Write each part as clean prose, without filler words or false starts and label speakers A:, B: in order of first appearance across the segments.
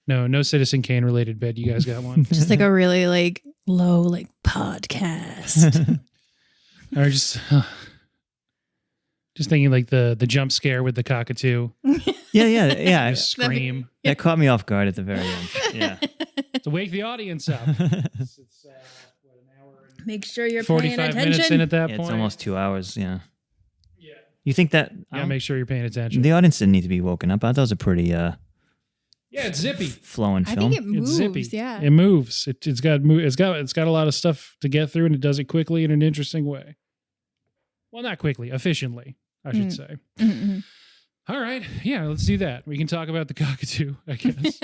A: No Citizen Kane related bit. You guys got one?
B: Just like a really like low like podcast.
A: Or just thinking like the jump scare with the cockatoo.
C: Yeah.
A: Scream.
C: That caught me off guard at the very end. Yeah.
A: To wake the audience up. It's what, an hour and
B: Make sure you're paying
A: 45
B: attention.
A: minutes in at that point.
C: It's almost 2 hours. Yeah.
A: Yeah.
C: You think that?
A: Yeah, make sure you're paying attention.
C: The audience didn't need to be woken up. I thought that was a pretty
A: yeah, it's zippy.
C: flowing
B: I
C: film.
B: think it moves.
A: It's zippy.
B: Yeah.
A: It moves. It's got a lot of stuff to get through, and it does it quickly in an interesting way. Well, not quickly, efficiently, I should say.
B: Mm-hmm.
A: All right. Yeah, let's do that. We can talk about the cockatoo, I guess.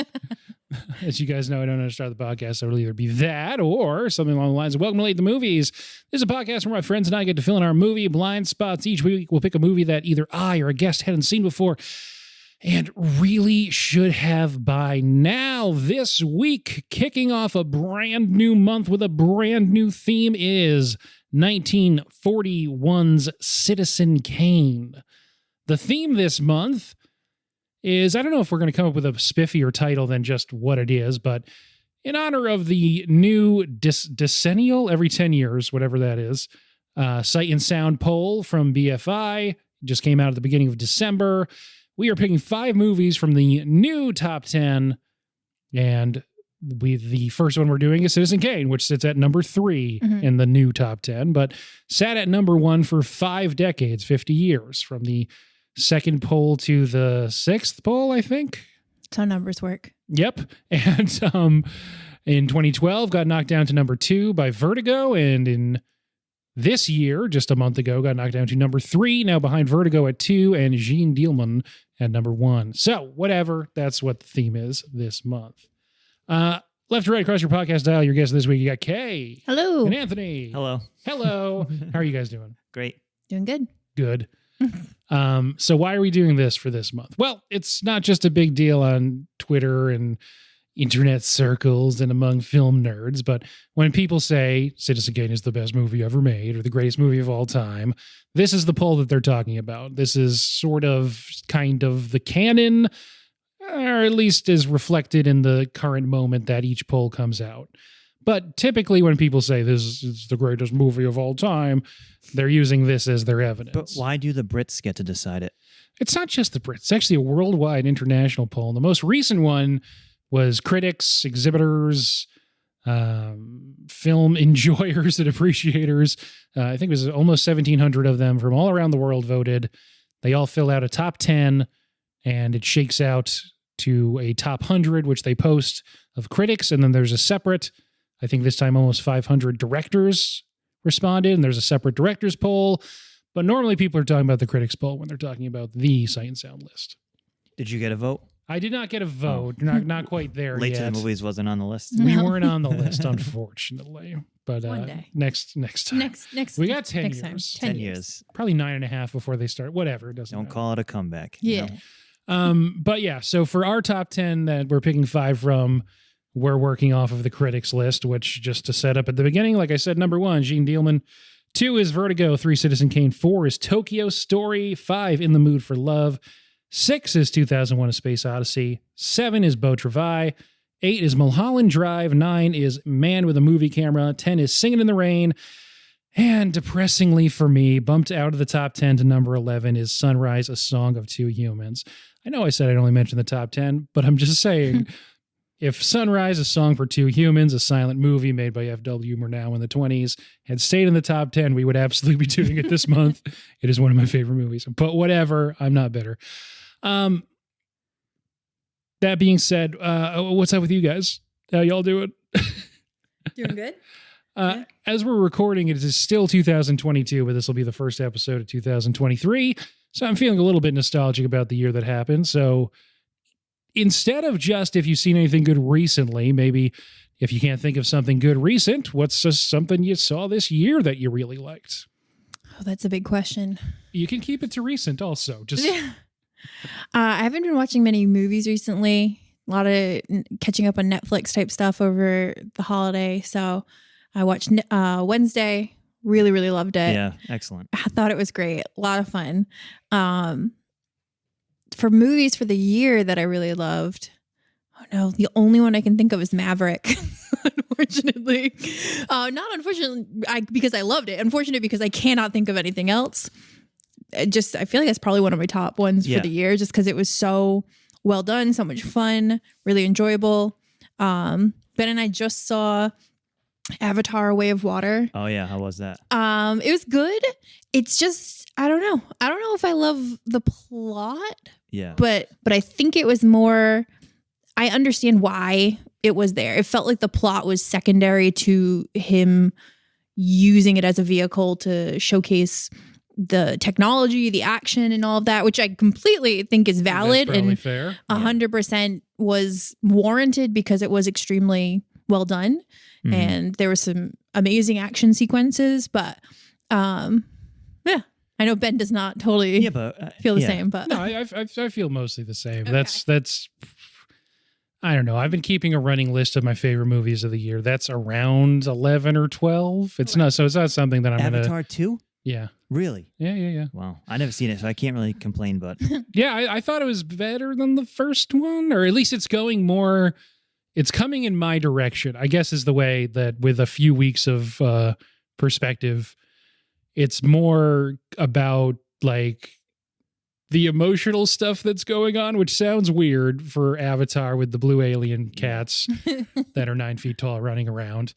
A: As you guys know, I don't know how to start the podcast, so it'll either be that or something along the lines of Welcome to Late the Movies. This is a podcast where my friends and I get to fill in our movie blind spots. Each week, we'll pick a movie that either I or a guest hadn't seen before and really should have by now. This week, kicking off a brand new month with a brand new theme is 1941's Citizen Kane. The theme this month is, I don't know if we're going to come up with a spiffier title than just what it is, but in honor of the new decennial, every 10 years, whatever that is, Sight and Sound poll from BFI, just came out at the beginning of December. We are picking 5 movies from the new top 10, and the first one we're doing is Citizen Kane, which sits at number 3 in the new top 10, but sat at number 1 for 5 decades, 50 years, from the second poll to the 6th poll, I think.
B: That's how numbers work.
A: Yep. And in 2012, got knocked down to number 2 by Vertigo, and in this year, just a month ago, got knocked down to number 3, now behind Vertigo at 2 and Jean Dielman at number 1. So, whatever, that's what the theme is this month. Left to right across your podcast dial, your guest this week, you got Kay.
B: Hello.
A: And Anthony.
C: Hello.
A: Hello. How are you guys doing?
C: Great.
B: Doing good.
A: Good. So why are we doing this for this month? Well, it's not just a big deal on Twitter and internet circles and among film nerds, but when people say Citizen Kane is the best movie ever made or the greatest movie of all time, this is the poll that they're talking about. This is sort of kind of the canon, or at least is reflected in the current moment that each poll comes out. But typically when people say this is the greatest movie of all time, they're using this as their evidence.
C: But why do the Brits get to decide it?
A: It's not just the Brits. It's actually a worldwide international poll. And the most recent one was critics, exhibitors, film enjoyers and appreciators. I think it was almost 1,700 of them from all around the world voted. They all fill out a top 10, and it shakes out to a top 100, which they post of critics. And then there's a separate, I think this time almost 500 directors responded, and there's a separate directors poll. But normally people are talking about the critics poll when they're talking about the Sight and Sound list.
C: Did you get a vote?
A: I did not get a vote.
C: Oh.
A: Not quite there
C: Late
A: yet.
C: to the Movies wasn't on the list.
A: We weren't on the list, unfortunately. But
B: One day.
A: next time.
B: Next.
A: We got 10
B: next
A: years.
B: Time.
C: 10 years.
A: Probably 9.5 before they start. Whatever. It doesn't
C: Don't
A: matter.
C: call it a comeback. you
B: Yeah.
C: know?
A: But yeah, so for our top 10 that we're picking 5 from, we're working off of the critics list, which just to set up at the beginning, like I said, number 1, Jean Dielman. 2 is Vertigo. 3, Citizen Kane. 4 is Tokyo Story. 5, In the Mood for Love. 6 is 2001: A Space Odyssey. 7 is Beau Travail. 8 is Mulholland Drive. 9 is Man with a Movie Camera. 10 is Singin' in the Rain. And depressingly for me, bumped out of the top 10 to number 11 is Sunrise: A Song of Two Humans. I know I said I'd only mention the top 10, but I'm just saying, if Sunrise: A Song for Two Humans, a silent movie made by F.W. Murnau in the 20s, had stayed in the top 10, we would absolutely be doing it this month. It is one of my favorite movies. But whatever, I'm not bitter. That being said, what's up with you guys? How y'all doing?
B: Doing good?
A: As we're recording, it is still 2022, but this will be the first episode of 2023. So I'm feeling a little bit nostalgic about the year that happened. So instead of just if you've seen anything good recently, maybe if you can't think of something good recent, what's just something you saw this year that you really liked?
B: Oh, that's a big question.
A: You can keep it to recent also. Just
B: I haven't been watching many movies recently. A lot of catching up on Netflix type stuff over the holiday. So I watched Wednesday. Really, really loved it.
C: Yeah, excellent.
B: I thought it was great. A lot of fun. For movies for the year that I really loved, Oh no, the only one I can think of is Maverick. Unfortunately, not unfortunately, because I loved it. Unfortunate because I cannot think of anything else. I feel like that's probably one of my top ones for the year, just because it was so well done, so much fun, really enjoyable. Ben and I just saw Avatar: Way of Water.
C: Oh yeah, how was that?
B: It was good. It's just I don't know if I love the plot.
C: Yeah,
B: but I think it was more. I understand why it was there. It felt like the plot was secondary to him using it as a vehicle to showcase the technology, the action, and all of that, which I completely think is valid and
A: fair.
B: 100% was warranted because it was extremely well done, and there were some amazing action sequences. But yeah, I know Ben does not totally feel the same, but
A: no, I feel mostly the same. Okay. That's. I don't know. I've been keeping a running list of my favorite movies of the year. That's around 11 or 12. It's not something that I'm going to...
C: Avatar 2?
A: Yeah.
C: Really?
A: Yeah.
C: Wow. I never seen it, so I can't really complain, but...
A: Yeah, I thought it was better than the first one, or at least it's going more... It's coming in my direction, I guess is the way that with a few weeks of perspective, it's more about like... the emotional stuff that's going on, which sounds weird for Avatar with the blue alien cats that are 9 feet tall running around.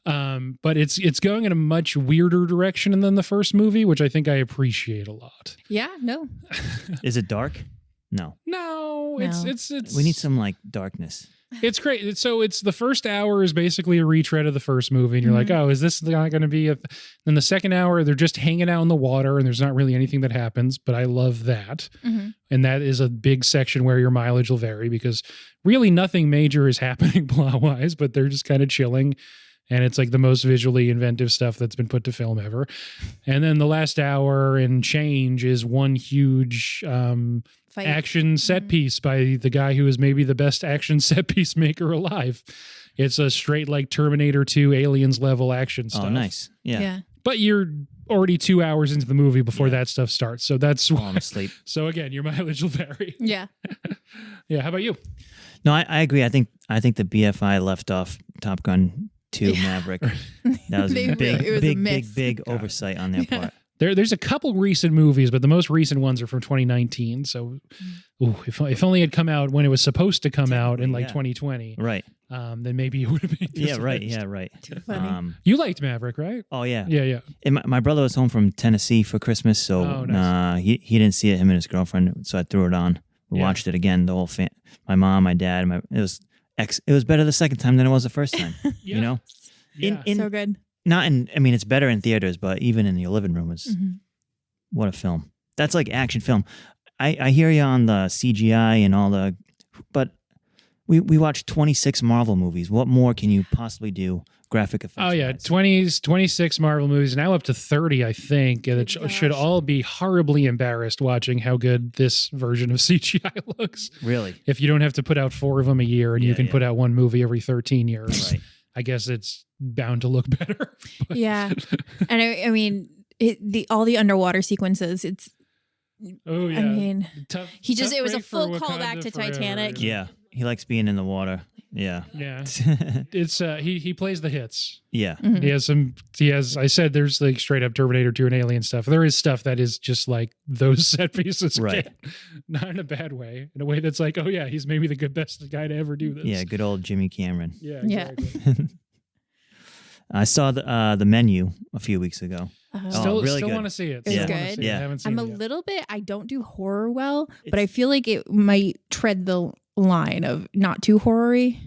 A: But it's going in a much weirder direction than the first movie, which I think I appreciate a lot.
B: Yeah, no.
C: Is it dark? No.
A: It's
C: we need some like darkness.
A: It's great. So it's the first hour is basically a retread of the first movie, and you're like, oh, is this not going to be a... Then the second hour, they're just hanging out in the water, and there's not really anything that happens, but I love that. And that is a big section where your mileage will vary, because really nothing major is happening plot-wise, but they're just kind of chilling, and it's like the most visually inventive stuff that's been put to film ever. And then the last hour and change is one huge... action set piece by the guy who is maybe the best action set piece maker alive. It's a straight like Terminator 2 Aliens level action stuff.
C: Oh, nice. Yeah.
A: But you're already 2 hours into the movie before that stuff starts. So that's
C: falling asleep.
A: So again, your mileage will vary.
B: Yeah.
A: Yeah. How about you?
C: No, I agree. I think the BFI left off Top Gun 2 Maverick. That was a big oversight on their part.
A: There's a couple recent movies, but the most recent ones are from 2019. So, if only it had come out when it was supposed to come out in like 2020,
C: right?
A: Then maybe it would have been.
C: Yeah, right.
B: Too funny.
A: You liked Maverick, right?
C: Oh yeah,
A: yeah.
C: And my brother was home from Tennessee for Christmas, so
A: nice.
C: He didn't see it. Him and his girlfriend, so I threw it on. We watched it again. The whole my mom, my dad, it was better the second time than it was the first time. You know,
B: so good.
C: Not in, I mean, it's better in theaters, but even in your living room is what a film. That's like action film. I hear you on the CGI and all the, but we watched 26 Marvel movies. What more can you possibly do graphic effects?
A: Oh yeah, 26 Marvel movies, now up to 30, I think. And it should all be horribly embarrassed watching how good this version of CGI looks.
C: Really?
A: If you don't have to put out 4 of them a year and you can put out one movie every 13 years.
C: Right.
A: I guess it's bound to look better.
B: Yeah. And I mean, all the underwater sequences, it's...
A: Oh, yeah.
B: I mean, it was a full
A: Wakanda
B: callback to
A: forever.
B: Titanic.
C: Yeah. He likes being in the water. Yeah.
A: Yeah. It's he plays the hits.
C: Yeah.
A: He has I said there's like straight up Terminator 2 and Alien stuff. There is stuff that is just like those set pieces.
C: Right.
A: Not in a bad way. In a way that's like, oh yeah, he's maybe the best guy to ever do this.
C: Yeah, good old Jimmy Cameron.
A: Yeah, exactly.
C: Yeah. I saw the Menu a few weeks ago.
A: Still
C: really good.
A: Want to see it.
B: It's good.
A: I haven't seen
B: I'm
A: it yet.
B: little bit, I don't do horror well, but I feel like it might tread the line of not too horror-y.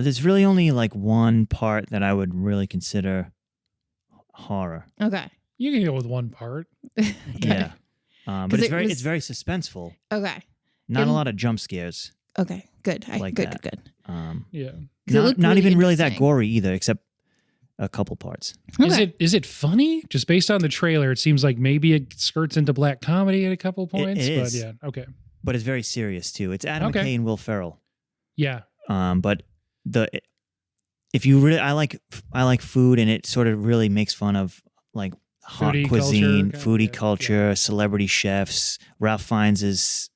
C: There's really only like one part that I would really consider horror.
B: Okay.
A: You can go with one part.
B: Okay.
C: Yeah. But it's very suspenseful.
B: Okay.
C: Not a lot of jump scares.
B: Okay. Good.
C: Good.
A: Yeah.
C: Not even really that gory either, except a couple parts.
B: Okay.
A: Is it funny? Just based on the trailer, it seems like maybe it skirts into black comedy at a couple points.
C: It
A: but
C: is.
A: Yeah. Okay.
C: But it's very serious too. It's Adam McKay and Will Ferrell.
A: Yeah.
C: But if you really, I like food, and it sort of really makes fun of like hot
A: foodie
C: cuisine,
A: culture,
C: foodie culture, celebrity chefs. Ralph Fiennes is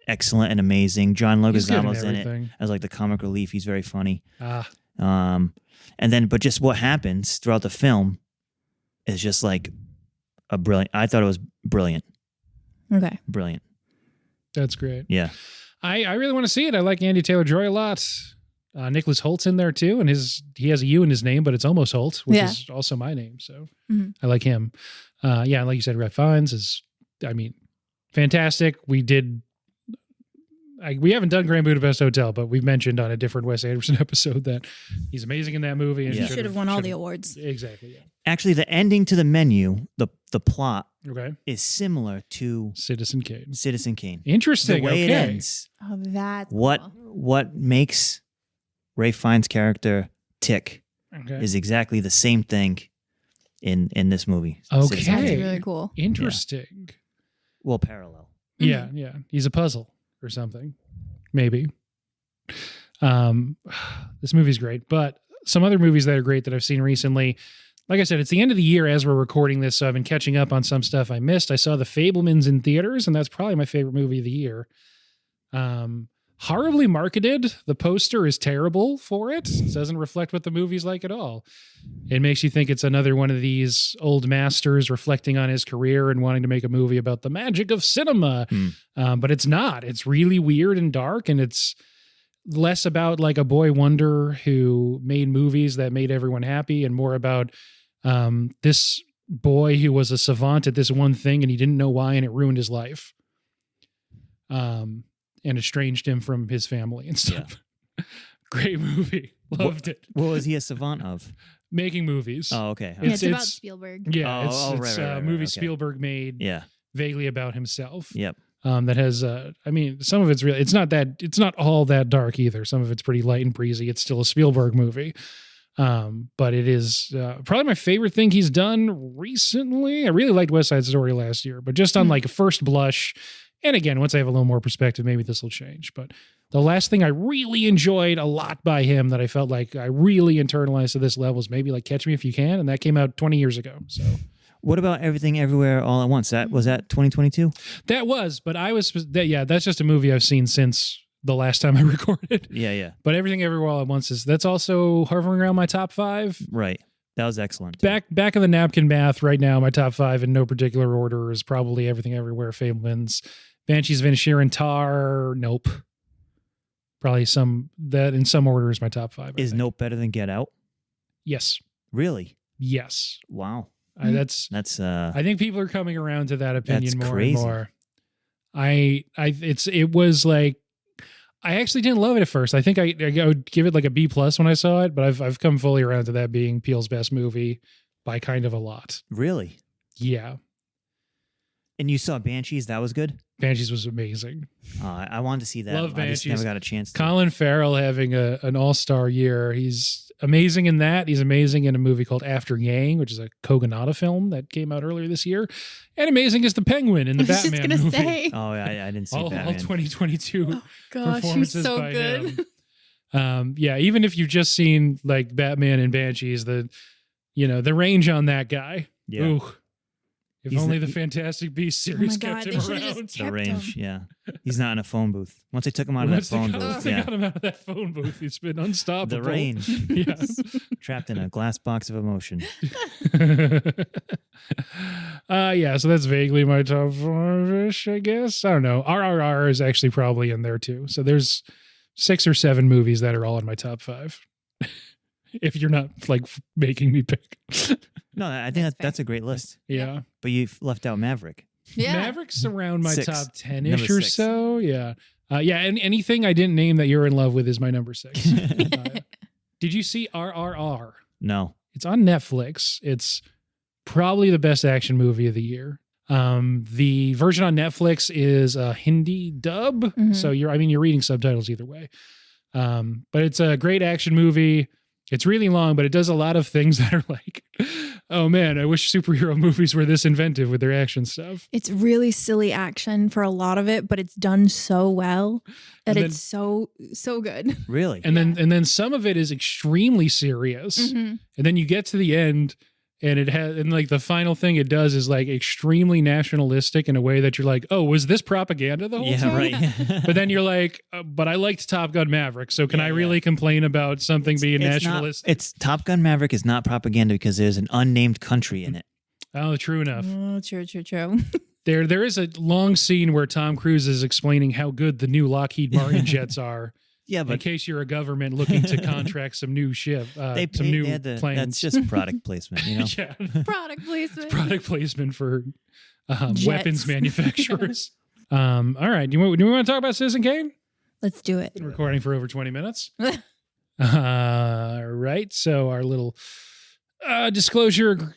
C: excellent and amazing. John
A: He's good
C: Leguizamo's in it
A: everything.
C: as like the comic relief. He's very funny.
A: Ah,
C: But just what happens throughout the film is just like a brilliant. I thought it was brilliant.
B: Okay.
C: Brilliant.
A: that's great.
C: Yeah.
A: I really want to see it. I like Andy Taylor-Joy a lot. Nicholas Holt's in there too, and he has a U in his name, but it's almost Holt, which is also my name. So I like him. And like you said, Ralph Fiennes is, fantastic. We haven't done Grand Budapest Hotel, but we've mentioned on a different Wes Anderson episode that he's amazing in that movie. And
B: he should have won all the awards.
A: Exactly. Yeah.
C: Actually, the ending to the menu, the plot
A: Okay.
C: is similar to
A: Citizen Kane.
C: The
A: Interesting.
C: way
A: okay.
C: it ends.
B: Oh, that's
C: What makes Ray Fiennes' character tick
A: Okay.
C: is exactly the same thing in this movie.
A: Okay.
C: Citizen
B: That's
C: Kane.
B: really cool.
A: Interesting.
C: Well, parallel.
A: Yeah. He's a puzzle or something. Maybe. This movie's great, but some other movies that are great that I've seen recently. Like I said, it's the end of the year as we're recording this, so I've been catching up on some stuff I missed. I saw The Fabelmans in theaters, and that's probably my favorite movie of the year. Horribly marketed. The poster is terrible for it. It doesn't reflect what the movie's like at all. It makes you think it's another one of these old masters reflecting on his career and wanting to make a movie about the magic of cinema. But it's not. It's really weird and dark, and it's less about like a boy wonder who made movies that made everyone happy and more about this boy who was a savant at this one thing and he didn't know why, and it ruined his life. And estranged him from his family and stuff. Yeah. Great movie. Loved it.
C: What was he a savant of?
A: Making movies.
C: Oh, okay.
B: It's about Spielberg.
A: Yeah, it's
C: right,
A: a movie
C: okay.
A: Spielberg made vaguely about himself.
C: Yep.
A: That has, some of it's really, it's not all that dark either. Some of it's pretty light and breezy. It's still a Spielberg movie. But it is probably my favorite thing he's done recently. I really liked West Side Story last year, but just on like a first blush. And again, once I have a little more perspective, maybe this will change. But the last thing I really enjoyed a lot by him that I felt like I really internalized to this level is maybe like Catch Me If You Can. And that came out 20 years ago. So
C: what about Everything Everywhere All at Once? Was that 2022?
A: That was, but that's just a movie I've seen since the last time I recorded.
C: Yeah.
A: But Everything Everywhere All at Once that's also hovering around my top 5.
C: Right. That was excellent.
A: Back in the napkin bath right now, my top 5 in no particular order is probably Everything Everywhere, Fabelmans, Banshees of Inisherin, Tar. Nope. Probably that in some order is my top 5.
C: Is Nope better than Get Out?
A: Yes.
C: Really?
A: Yes.
C: Wow.
A: That's. I think people are coming around to that opinion more
C: crazy.
A: and more. It was like, I actually didn't love it at first. I think I would give it like a B+ when I saw it, but I've come fully around to that being Peele's best movie by kind of a lot.
C: Really?
A: Yeah.
C: And you saw Banshees? That was good?
A: Banshees was amazing.
C: I wanted to see that.
A: Love Banshees.
C: I just never got a chance to.
A: Colin Farrell having an all-star year. He's amazing in that. He's amazing in a movie called After Yang, which is a Kogonada film that came out earlier this year. And amazing as the Penguin in the Batman movie.
B: Say.
C: Oh, I didn't see Batman.
A: All 2022 performances
B: he's so
A: by
B: good.
A: him. Even if you've just seen like Batman and Banshees, the range on that guy.
C: Yeah.
A: Ooh. If only the Fantastic Beasts series kept him around.
C: The range, yeah. He's not in a phone booth. Once they took him out of that phone booth,
A: Once they got him out of that phone booth, he's been unstoppable.
C: The range.
A: Yes.
C: Trapped in a glass box of emotion.
A: So that's vaguely my top 5-ish, I guess. I don't know. RRR is actually probably in there too. So there's 6 or 7 movies that are all in my top 5. If you're not like making me pick.
C: No, I think that's a great list.
A: Yeah.
C: But you've left out Maverick.
B: Yeah.
A: Mavericks around my
C: 6.
A: top 10-ish
C: Number
A: or
C: 6.
A: so. Yeah. And anything I didn't name that you're in love with is my number 6. Did you see RRR?
C: No.
A: It's on Netflix. It's probably the best action movie of the year. The version on Netflix is a Hindi dub.
B: Mm-hmm.
A: So you're reading subtitles either way. But it's a great action movie. It's really long, but it does a lot of things that are like, oh man, I wish superhero movies were this inventive with their action stuff.
B: It's really silly action for a lot of it, but it's done so well that it's so good.
C: Really?
A: And then some of it is extremely serious.
B: Mm-hmm.
A: And then you get to the end And it has, and like the final thing it does is like extremely nationalistic in a way that you're like, oh, was this propaganda the whole time?
C: Right.
A: But then you're like, but I liked Top Gun Maverick, so can I really complain about something being nationalistic?
C: It's Top Gun Maverick is not propaganda because there's an unnamed country in it.
A: Oh, true enough.
B: Oh, true.
A: There is a long scene where Tom Cruise is explaining how good the new Lockheed Martin jets are.
C: Yeah, but
A: in case you're a government looking to contract some new ship, some new planes.
C: That's just product placement, you know.
B: Yeah. Product placement.
A: It's product placement for
B: Jets.
A: weapons manufacturers. All right, do we want to talk about Citizen Kane?
B: Let's do it.
A: Been recording for over 20 minutes. Right. So our little disclosure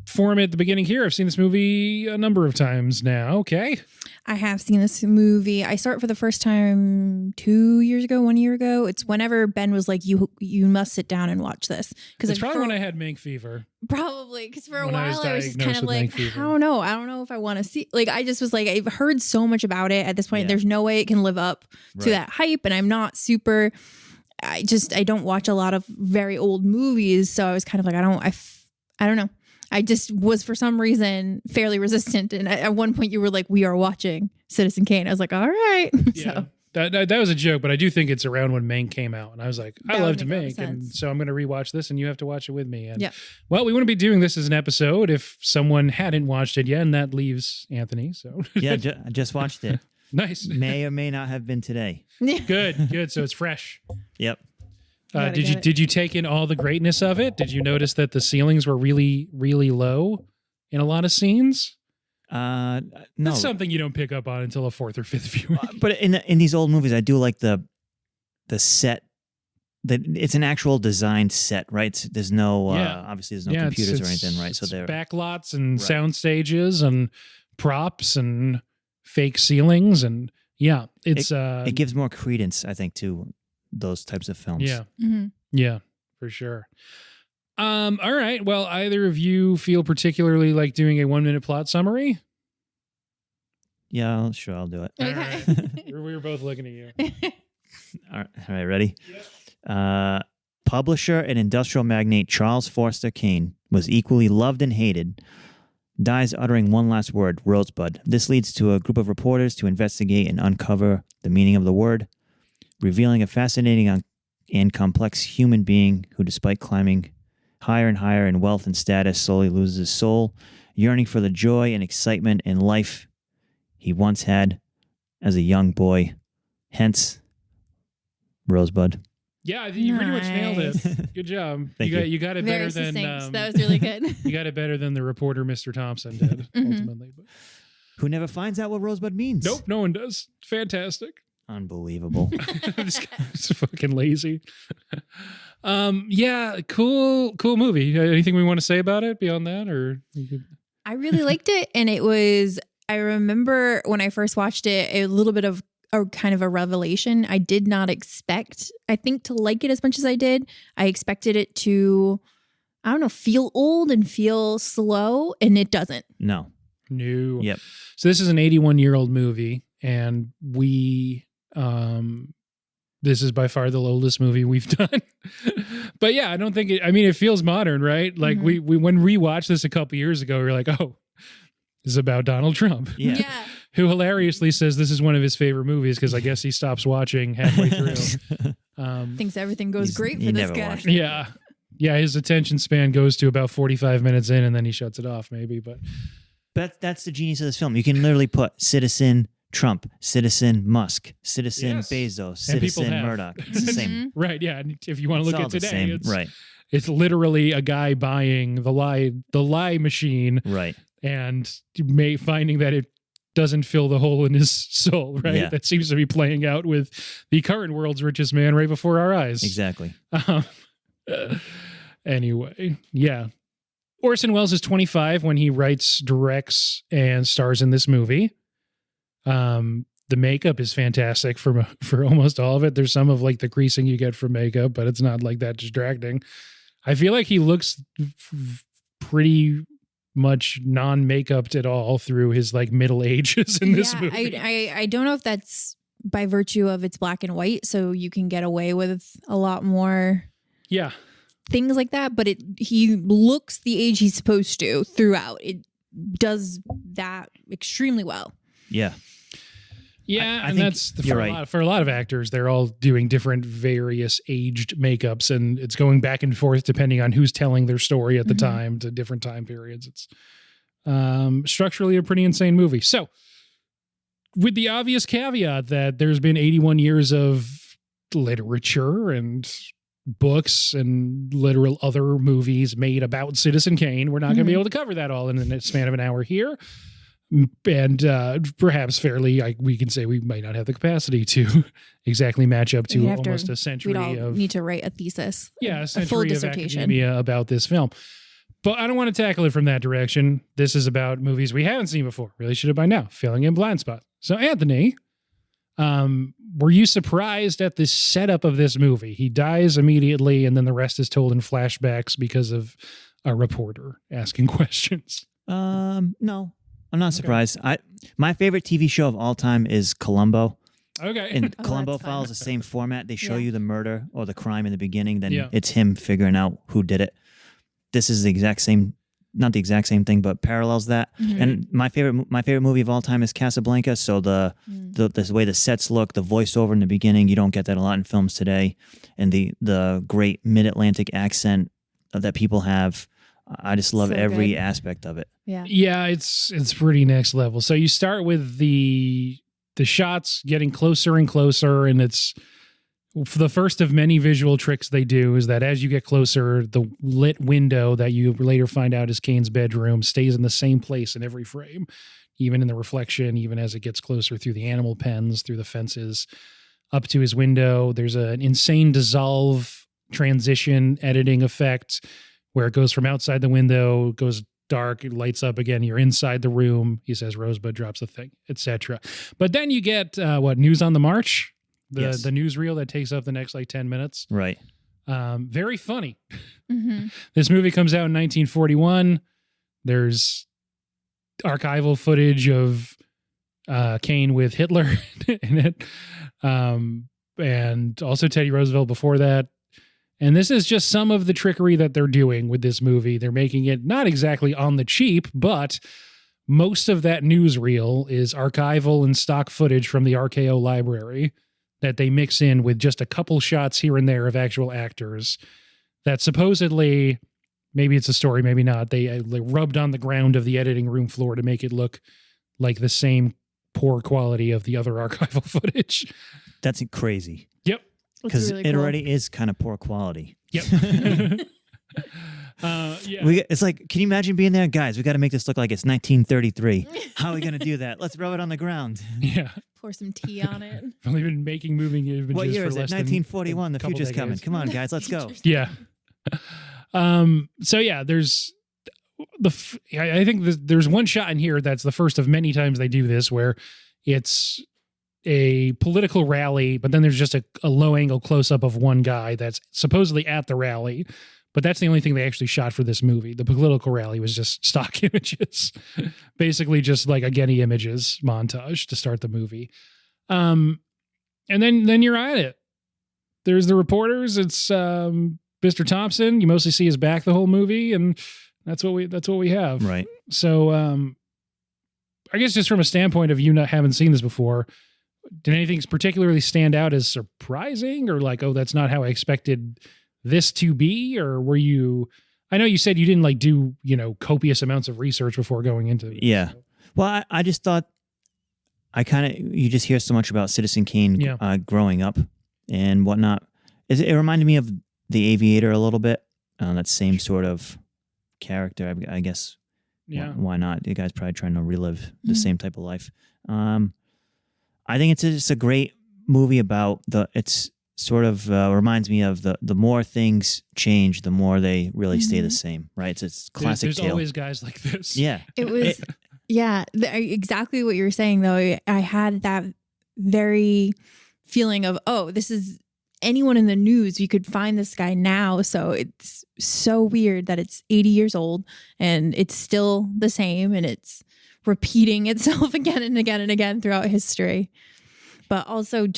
A: form at the beginning here. I've seen this movie a number of times now. Okay.
B: I have seen this movie. I saw it for the first time 2 years ago, 1 year ago. It's whenever Ben was like, you must sit down and watch this. Because
A: it's probably when I had MANK fever.
B: Probably. Because for a
A: When I was
B: while I was just
A: diagnosed
B: kind of
A: with
B: like,
A: MANK fever.
B: I don't know. I don't know if I want to see. Like, I just was like, I've heard so much about it at this point.
C: Yeah.
B: There's no way it can live up to that hype. And I'm not super, I don't watch a lot of very old movies. So I was kind of like, I don't know. I just was for some reason fairly resistant. And at one point you were like, we are watching Citizen Kane. I was like, all right.
A: Yeah. That was a joke, but I do think it's around when Mank came out. And I was like, I
B: That would
A: loved
B: make a lot of
A: Mank. And
B: sense.
A: so I'm going to rewatch this and you have to watch it with me. And
B: Yeah.
A: well, we wouldn't be doing this as an episode if someone hadn't watched it yet. And that leaves Anthony. So
C: Yeah, I just watched it.
A: nice.
C: May or may not have been today.
A: Good. So it's fresh.
C: Yep.
B: Gotta get it.
A: Did you take in all the greatness of it? Did you notice that the ceilings were really, really low in a lot of scenes?
C: No,
A: That's something you don't pick up on until a fourth or fifth viewing.
C: but in these old movies, I do like the set. That it's an actual designed set, right? There's no obviously there's no computers or anything, right? So they're
A: backlots and sound stages and props and fake ceilings and
C: it gives more credence, I think, to those types of films.
A: Yeah.
B: Mm-hmm.
A: Yeah, for sure. All right. Well, either of you feel particularly like doing a 1 minute plot summary?
C: Yeah, sure, I'll do it.
A: All
B: Okay.
A: right. We were both looking at you.
C: All right, ready?
A: Yep.
C: Publisher and industrial magnate Charles Foster Kane was equally loved and hated. Dies uttering one last word, Rosebud. This leads to a group of reporters to investigate and uncover the meaning of the word, revealing a fascinating and complex human being who, despite climbing higher and higher in wealth and status, slowly loses his soul, yearning for the joy and excitement in life he once had as a young boy. Hence, Rosebud.
A: Yeah, I think you pretty much nailed
B: Nice.
A: it. Good job.
C: Thank
A: You got it
B: Very
A: better than
B: succinct. That was really good.
A: you got it better than the reporter Mr. Thompson did ultimately. But
C: Who never finds out what Rosebud means.
A: nope, no one does. Fantastic.
C: Unbelievable.
A: This guy's fucking lazy. Yeah, cool movie. Anything we want to say about it beyond that, or
B: I really liked it. And I remember when I first watched it, a little bit of a kind of a revelation. I did not expect, I think, to like it as much as I did. I expected it to, I don't know, feel old and feel slow, and it doesn't.
C: No.
A: new?
C: Yep.
A: So this is an 81-year-old movie, and this is by far the oldest movie we've done. But yeah, I don't think it feels modern, right? Like we when we watched this a couple years ago, we were like, oh, this is about Donald Trump.
C: Yeah.
A: Who hilariously says this is one of his favorite movies because I guess he stops watching halfway through.
B: Thinks everything goes great
C: he
B: for this
C: never
B: guy.
C: watched it.
A: Yeah. Yeah, his attention span goes to about 45 minutes in and then he shuts it off maybe. But
C: That's the genius of this film. You can literally put Citizen Trump, Citizen Musk, Citizen
A: Yes.
C: Bezos,
A: And people
C: Citizen
A: have.
C: Murdoch. It's the same.
A: right, yeah. And if you want to
C: It's
A: look
C: all
A: at
C: the
A: today,
C: same.
A: it's
C: Right.
A: it's literally a guy buying the lie machine
C: Right.
A: and finding that it doesn't fill the hole in his soul, right?
C: Yeah.
A: That seems to be playing out with the current world's richest man right before our eyes.
C: Exactly.
A: Anyway, yeah. Orson Welles is 25 when he writes, directs, and stars in this movie. The makeup is fantastic for almost all of it. There's some of like the creasing you get from makeup, but it's not like that distracting. I feel like he looks pretty much non-makeuped at all through his like middle ages in this movie.
B: I don't know if that's by virtue of it's black and white, so you can get away with a lot more.
A: Yeah.
B: things like that, but he looks the age he's supposed to throughout. It does that extremely well.
C: Yeah.
A: Yeah,
C: I
A: and
C: think
A: that's
C: you're right.
A: For a lot of actors, they're all doing different various aged makeups, and it's going back and forth depending on who's telling their story at the time to different time periods. It's structurally a pretty insane movie. So, with the obvious caveat that there's been 81 years of literature and books and literal other movies made about Citizen Kane, we're not going to be able to cover that all in the span of an hour here. And perhaps fairly, we can say we might not have the capacity to exactly match up to almost a century of...
B: need to write a thesis.
A: Yeah, a
B: full
A: century of academia about this film. But I don't want to tackle it from that direction. This is about movies we haven't seen before. Really should have by now. Filling in blind spot. So, Anthony, were you surprised at the setup of this movie? He dies immediately, and then the rest is told in flashbacks because of a reporter asking questions.
C: No. I'm not surprised. My favorite TV show of all time is Columbo.
A: Okay.
C: And Columbo follows the same format. They show you the murder or the crime in the beginning, then it's him figuring out who did it. This is the exact same, not the exact same thing, but parallels that. And my favorite movie of all time is Casablanca. So the way the sets look, the voiceover in the beginning, you don't get that a lot in films today, and the great mid-Atlantic accent that people have. I just love every aspect of it.
B: Yeah,
A: it's pretty next level. So you start with the shots getting closer and closer, and it's the first of many visual tricks they do is that as you get closer, the lit window that you later find out is Kane's bedroom stays in the same place in every frame, even in the reflection, even as it gets closer through the animal pens, through the fences, up to his window. There's an insane dissolve transition editing effect where it goes from outside the window, goes dark, it lights up again. You're inside the room. He says Rosebud drops a thing, etc. But then you get News on the March, the newsreel that takes up the next 10 minutes.
C: Right.
A: Very funny. This movie comes out in 1941. There's archival footage of Kane with Hitler in it, and also Teddy Roosevelt before that. And this is just some of the trickery that they're doing with this movie. They're making it not exactly on the cheap, but most of that newsreel is archival and stock footage from the RKO library that they mix in with just a couple shots here and there of actual actors that supposedly, maybe it's a story, maybe not, they rubbed on the ground of the editing room floor to make it look like the same poor quality of the other archival footage.
C: That's crazy.
A: Yep.
C: Because really it already is kind of poor quality.
A: Yep.
C: It's like, can you imagine being there? Guys, we got to make this look like it's 1933. How are we going to do that? Let's rub it on the ground.
A: Yeah.
B: Pour some tea on it.
A: I've only been making moving images
C: what year
A: for
C: is it?
A: less
C: 1941.
A: than
C: The future's coming. Come on, guys. Let's go.
A: Yeah. So yeah, there's I think there's one shot in here that's the first of many times they do this where it's a political rally, but then there's just a low angle close up of one guy that's supposedly at the rally, but that's the only thing they actually shot for this movie. The political rally was just stock images, basically just like a Getty Images montage to start the movie. And then you're at it. There's the reporters. It's Mr. Thompson. You mostly see his back the whole movie, and that's what we have.
C: Right.
A: So I guess just from a standpoint of you not having seen this before, did anything particularly stand out as surprising or like, oh, that's not how I expected this to be? Or were you, I know you said you didn't do, copious amounts of research before going into it.
C: Yeah. So. Well, I just thought you just hear so much about Citizen Kane growing up and whatnot. It reminded me of The Aviator a little bit. That same sort of character, I guess.
A: Yeah.
C: Why not? You guys probably trying to relive the same type of life. I think it's just a great movie about it's sort of reminds me of the more things change, the more they really stay the same, right? It's classic
A: There's
C: tale.
A: always guys like this.
C: Yeah.
B: It was, exactly what you were saying, though. I had that very feeling of, oh, this is anyone in the news. You could find this guy now. So it's so weird that it's 80 years old and it's still the same and it's repeating itself again and again and again throughout history. But also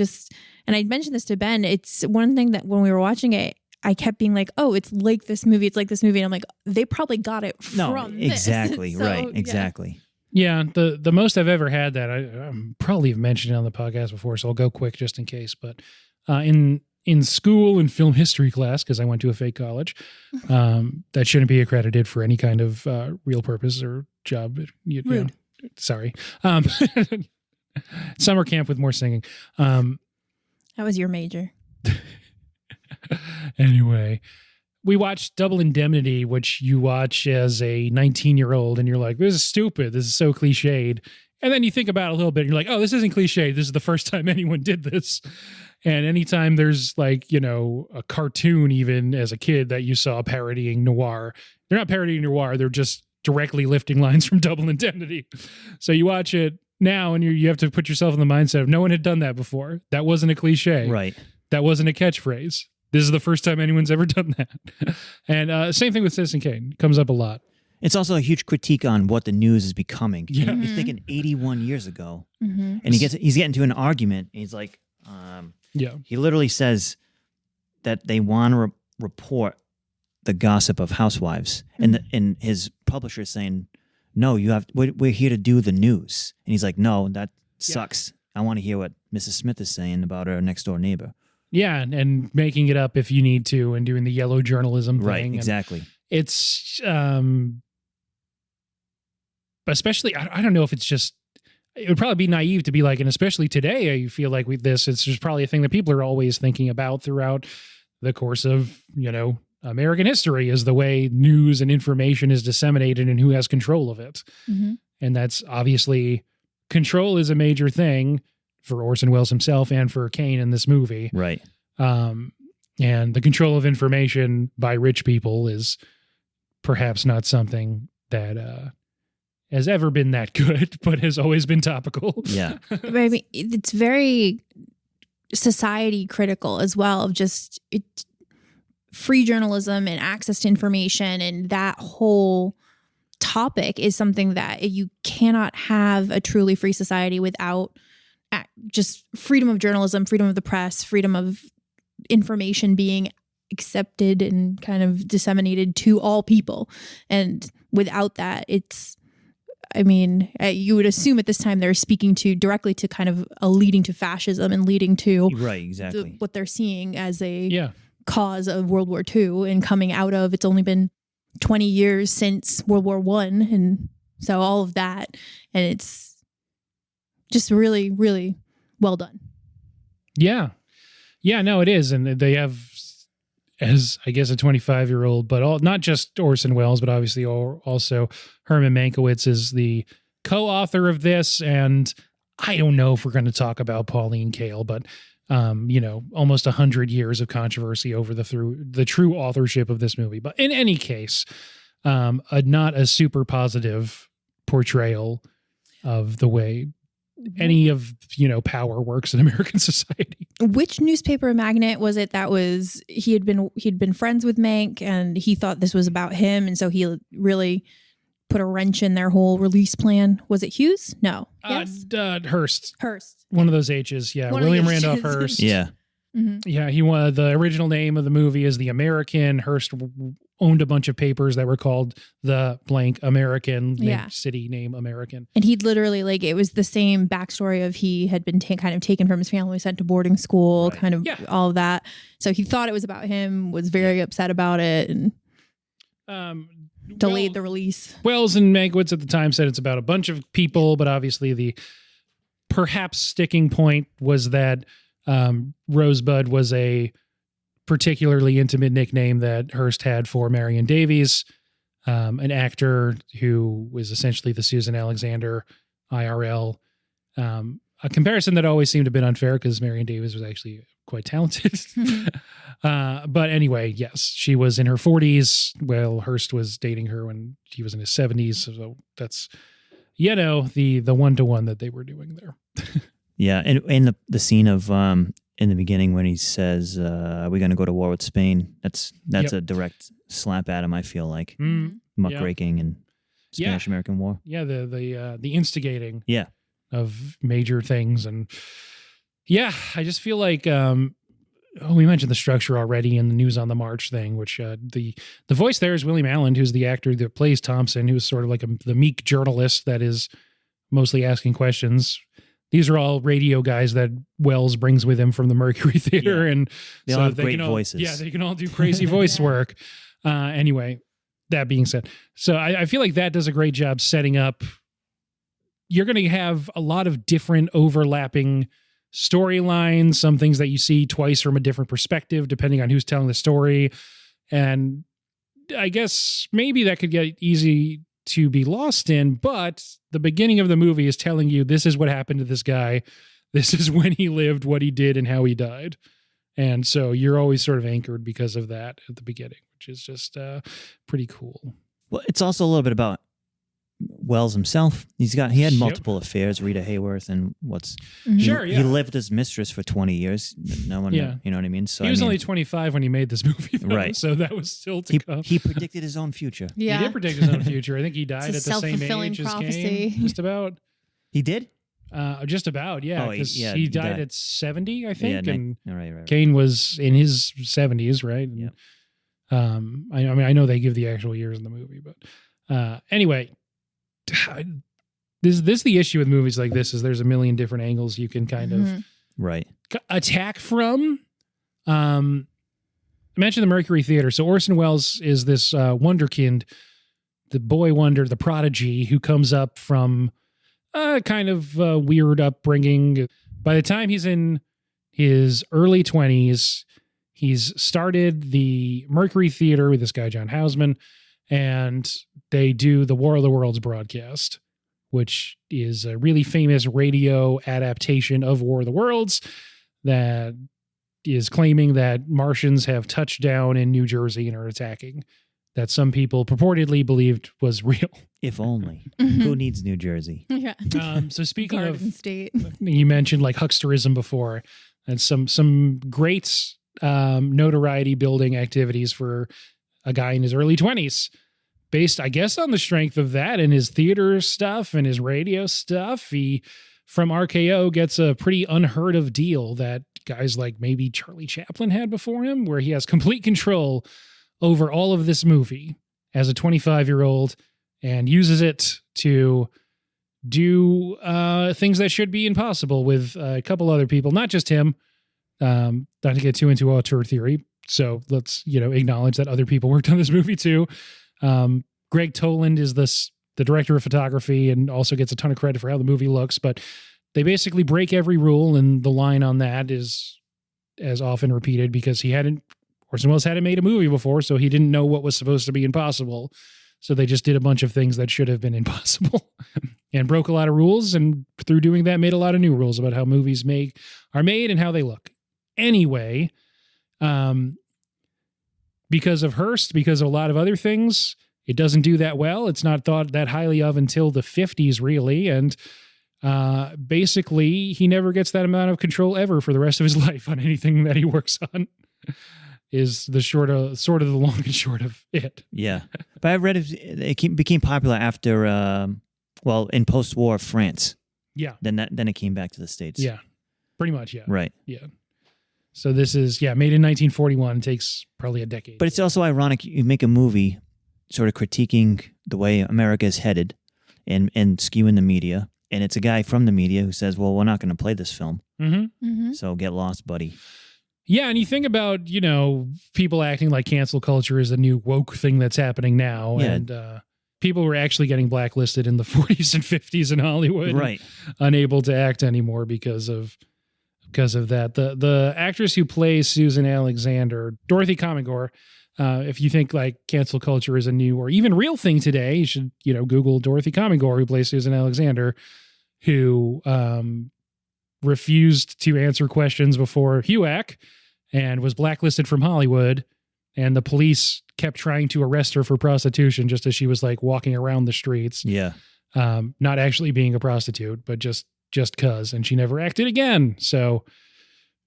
B: and I mentioned this to Ben, it's one thing that when we were watching it, I kept being like, oh, it's like this movie. It's like this movie. And I'm like, they probably got it from this.
C: Exactly.
B: So,
C: right.
B: yeah.
C: Exactly.
A: Yeah, the most I've ever had that I probably have mentioned it on the podcast before, so I'll go quick just in case. But in school in film history class, because I went to a fake college, that shouldn't be accredited for any kind of real purpose or job.
B: Rude.
A: Sorry. Summer camp with more singing.
B: That was your major.
A: Anyway, we watched Double Indemnity, which you watch as a 19-year-old, and you're like, this is stupid. This is so cliched. And then you think about it a little bit, and you're like, oh, this isn't cliched. This is the first time anyone did this. And anytime there's like, a cartoon, even as a kid, that you saw parodying noir, they're not parodying noir. They're just directly lifting lines from Double Indemnity. So you watch it now, and you have to put yourself in the mindset of no one had done that before. That wasn't a cliche.
C: Right.
A: That wasn't a catchphrase. This is the first time anyone's ever done that. And same thing with Citizen Kane. It comes up a lot.
C: It's also a huge critique on what the news is becoming.
A: Yeah.
C: You're thinking 81 years ago,
B: Mm-hmm.
C: and he's getting into an argument. And he's like, he literally says that they want to report the gossip of housewives, and his publisher is saying, no, we're here to do the news. And he's like, no, that sucks. I want to hear what Mrs. Smith is saying about her next door neighbor.
A: Yeah, and making it up if you need to, and doing the yellow journalism thing.
C: Right,
A: And
C: exactly.
A: it's especially, I don't know if it's just, it would probably be naive to be like, and especially today, I feel like with this, it's just probably a thing that people are always thinking about throughout the course of, American history, is the way news and information is disseminated and who has control of it.
B: Mm-hmm.
A: And that's obviously, control is a major thing for Orson Welles himself and for Kane in this movie.
C: Right.
A: And the control of information by rich people is perhaps not something that has ever been that good, but has always been topical.
C: Yeah.
B: But I mean, it's very society critical as well, of just free journalism and access to information, and that whole topic is something that you cannot have a truly free society without just freedom of journalism, freedom of the press, freedom of information being accepted and kind of disseminated to all people. And without that, you would assume at this time they're speaking directly to kind of leading to fascism and leading to
C: Right, exactly.
B: what they're seeing as a cause of World War II and coming out of. It's only been 20 years since World War I. And so all of that, and it's just really, really well done.
A: Yeah. Yeah, no, it is. And they have, as I guess a 25-year-old, but not just Orson Welles, but obviously also Herman Mankiewicz is the co-author of this. And I don't know if we're going to talk about Pauline Kael, but almost 100 years of controversy over the true authorship of this movie. But in any case, not a super positive portrayal of the way any of power works in American society.
B: Which newspaper magnate was it that was he'd been friends with Mank, and he thought this was about him, and so he really put a wrench in their whole release plan? Was it Hughes? No. Yes?
A: Hearst.
B: Hearst.
A: One of those H's. Yeah. William Randolph Hearst.
C: Yeah.
B: Mm-hmm.
A: Yeah. He was, the original name of the movie is The American. Hearst owned a bunch of papers that were called The Blank American, city name American.
B: And he'd literally, it was the same backstory of he had been kind of taken from his family, sent to boarding school, all of that. So he thought it was about him, was very upset about it, and delayed the release.
A: Welles and Mankiewicz at the time said it's about a bunch of people, but obviously the perhaps sticking point was that Rosebud was a particularly intimate nickname that Hearst had for Marion Davies, an actor who was essentially the Susan Alexander IRL. A comparison that always seemed a bit unfair because Marion Davies was actually quite talented. But anyway, yes, she was in her 40s. Well, Hearst was dating her when he was in his 70s. So that's, the one-to-one that they were doing there.
C: Yeah. And in the scene of, in the beginning when he says, are we going to go to war with Spain? That's a direct slap at him, I feel like. Muckraking and Spanish-American War.
A: Yeah, the instigating of major things. And I just feel like we mentioned the structure already in the News on the March thing, which the voice there is William Allen, who's the actor that plays Thompson, who's sort of like the meek journalist that is mostly asking questions. These are all radio guys that Wells brings with him from the Mercury Theater, and
C: they all have great voices.
A: Yeah, they can all do crazy voice work. Anyway, that being said, so I feel like that does a great job setting up. You're going to have a lot of different overlapping storylines, some things that you see twice from a different perspective, depending on who's telling the story. And I guess maybe that could get easy to be lost in, but the beginning of the movie is telling you this is what happened to this guy. This is when he lived, what he did, and how he died. And so you're always sort of anchored because of that at the beginning, which is just pretty cool.
C: Well, it's also a little bit about Wells himself. He had multiple affairs, Rita Hayworth, and he lived with his mistress for 20 years. No one, you know what I mean? So
A: he was only 25 when he made this movie, though,
C: right?
A: So that was still to come.
C: He predicted his own future.
B: Yeah.
A: He did predict his own future. I think he died at the same age as
B: prophecy.
A: Kane. Just about.
C: He did?
A: Just about, yeah. Because he died at 70, I think. And
C: right.
A: Kane was in his 70s, right? And, I know they give the actual years in the movie, but anyway. This is the issue with movies like this, is there's a million different angles you can kind of attack from. I mentioned the Mercury Theater. So Orson Welles is this wonderkind, the boy wonder, the prodigy, who comes up from kind of weird upbringing. By the time he's in his early 20s, he's started the Mercury Theater with this guy, John Houseman, and they do the War of the Worlds broadcast, which is a really famous radio adaptation of War of the Worlds that is claiming that Martians have touched down in New Jersey and are attacking, that some people purportedly believed was real.
C: If only. Who needs New Jersey?
B: Yeah.
A: So speaking
B: Garden
A: of
B: State,
A: you mentioned like hucksterism before, and some great notoriety building activities for a guy in his early 20s, based, I guess, on the strength of that and his theater stuff and his radio stuff. He, from RKO, gets a pretty unheard of deal that guys like maybe Charlie Chaplin had before him, where he has complete control over all of this movie as a 25-year-old and uses it to do things that should be impossible with a couple other people, not just him. Not to get too into auteur theory, so let's acknowledge that other people worked on this movie too. Greg Toland is the director of photography and also gets a ton of credit for how the movie looks, but they basically break every rule, and the line on that is as often repeated because Orson Welles hadn't made a movie before, so he didn't know what was supposed to be impossible. So they just did a bunch of things that should have been impossible and broke a lot of rules, and through doing that made a lot of new rules about how movies are made and how they look. Anyway, because of Hearst, because of a lot of other things, it doesn't do that well. It's not thought that highly of until the 50s, really. And basically, he never gets that amount of control ever for the rest of his life on anything that he works on, is the sort of the long and short of it.
C: Yeah. But I read it became popular after, in post-war France. Yeah. Then it came back to the States.
A: Yeah. Pretty much, yeah.
C: Right.
A: Yeah. So this is, made in 1941. Takes probably a decade.
C: But it's also ironic you make a movie sort of critiquing the way America is headed and skewing the media. And it's a guy from the media who says, well, we're not going to play this film. So get lost, buddy.
A: Yeah, and you think about, people acting like cancel culture is a new woke thing that's happening now. Yeah. And people were actually getting blacklisted in the 40s and 50s in Hollywood.
C: Right.
A: Unable to act anymore because of that. The actress who plays Susan Alexander, Dorothy Comingore, if you think like cancel culture is a new or even real thing today, you should, Google Dorothy Comingore, who plays Susan Alexander, who refused to answer questions before HUAC and was blacklisted from Hollywood. And the police kept trying to arrest her for prostitution just as she was like walking around the streets.
C: Yeah.
A: Not actually being a prostitute, but just cause. And she never acted again. So,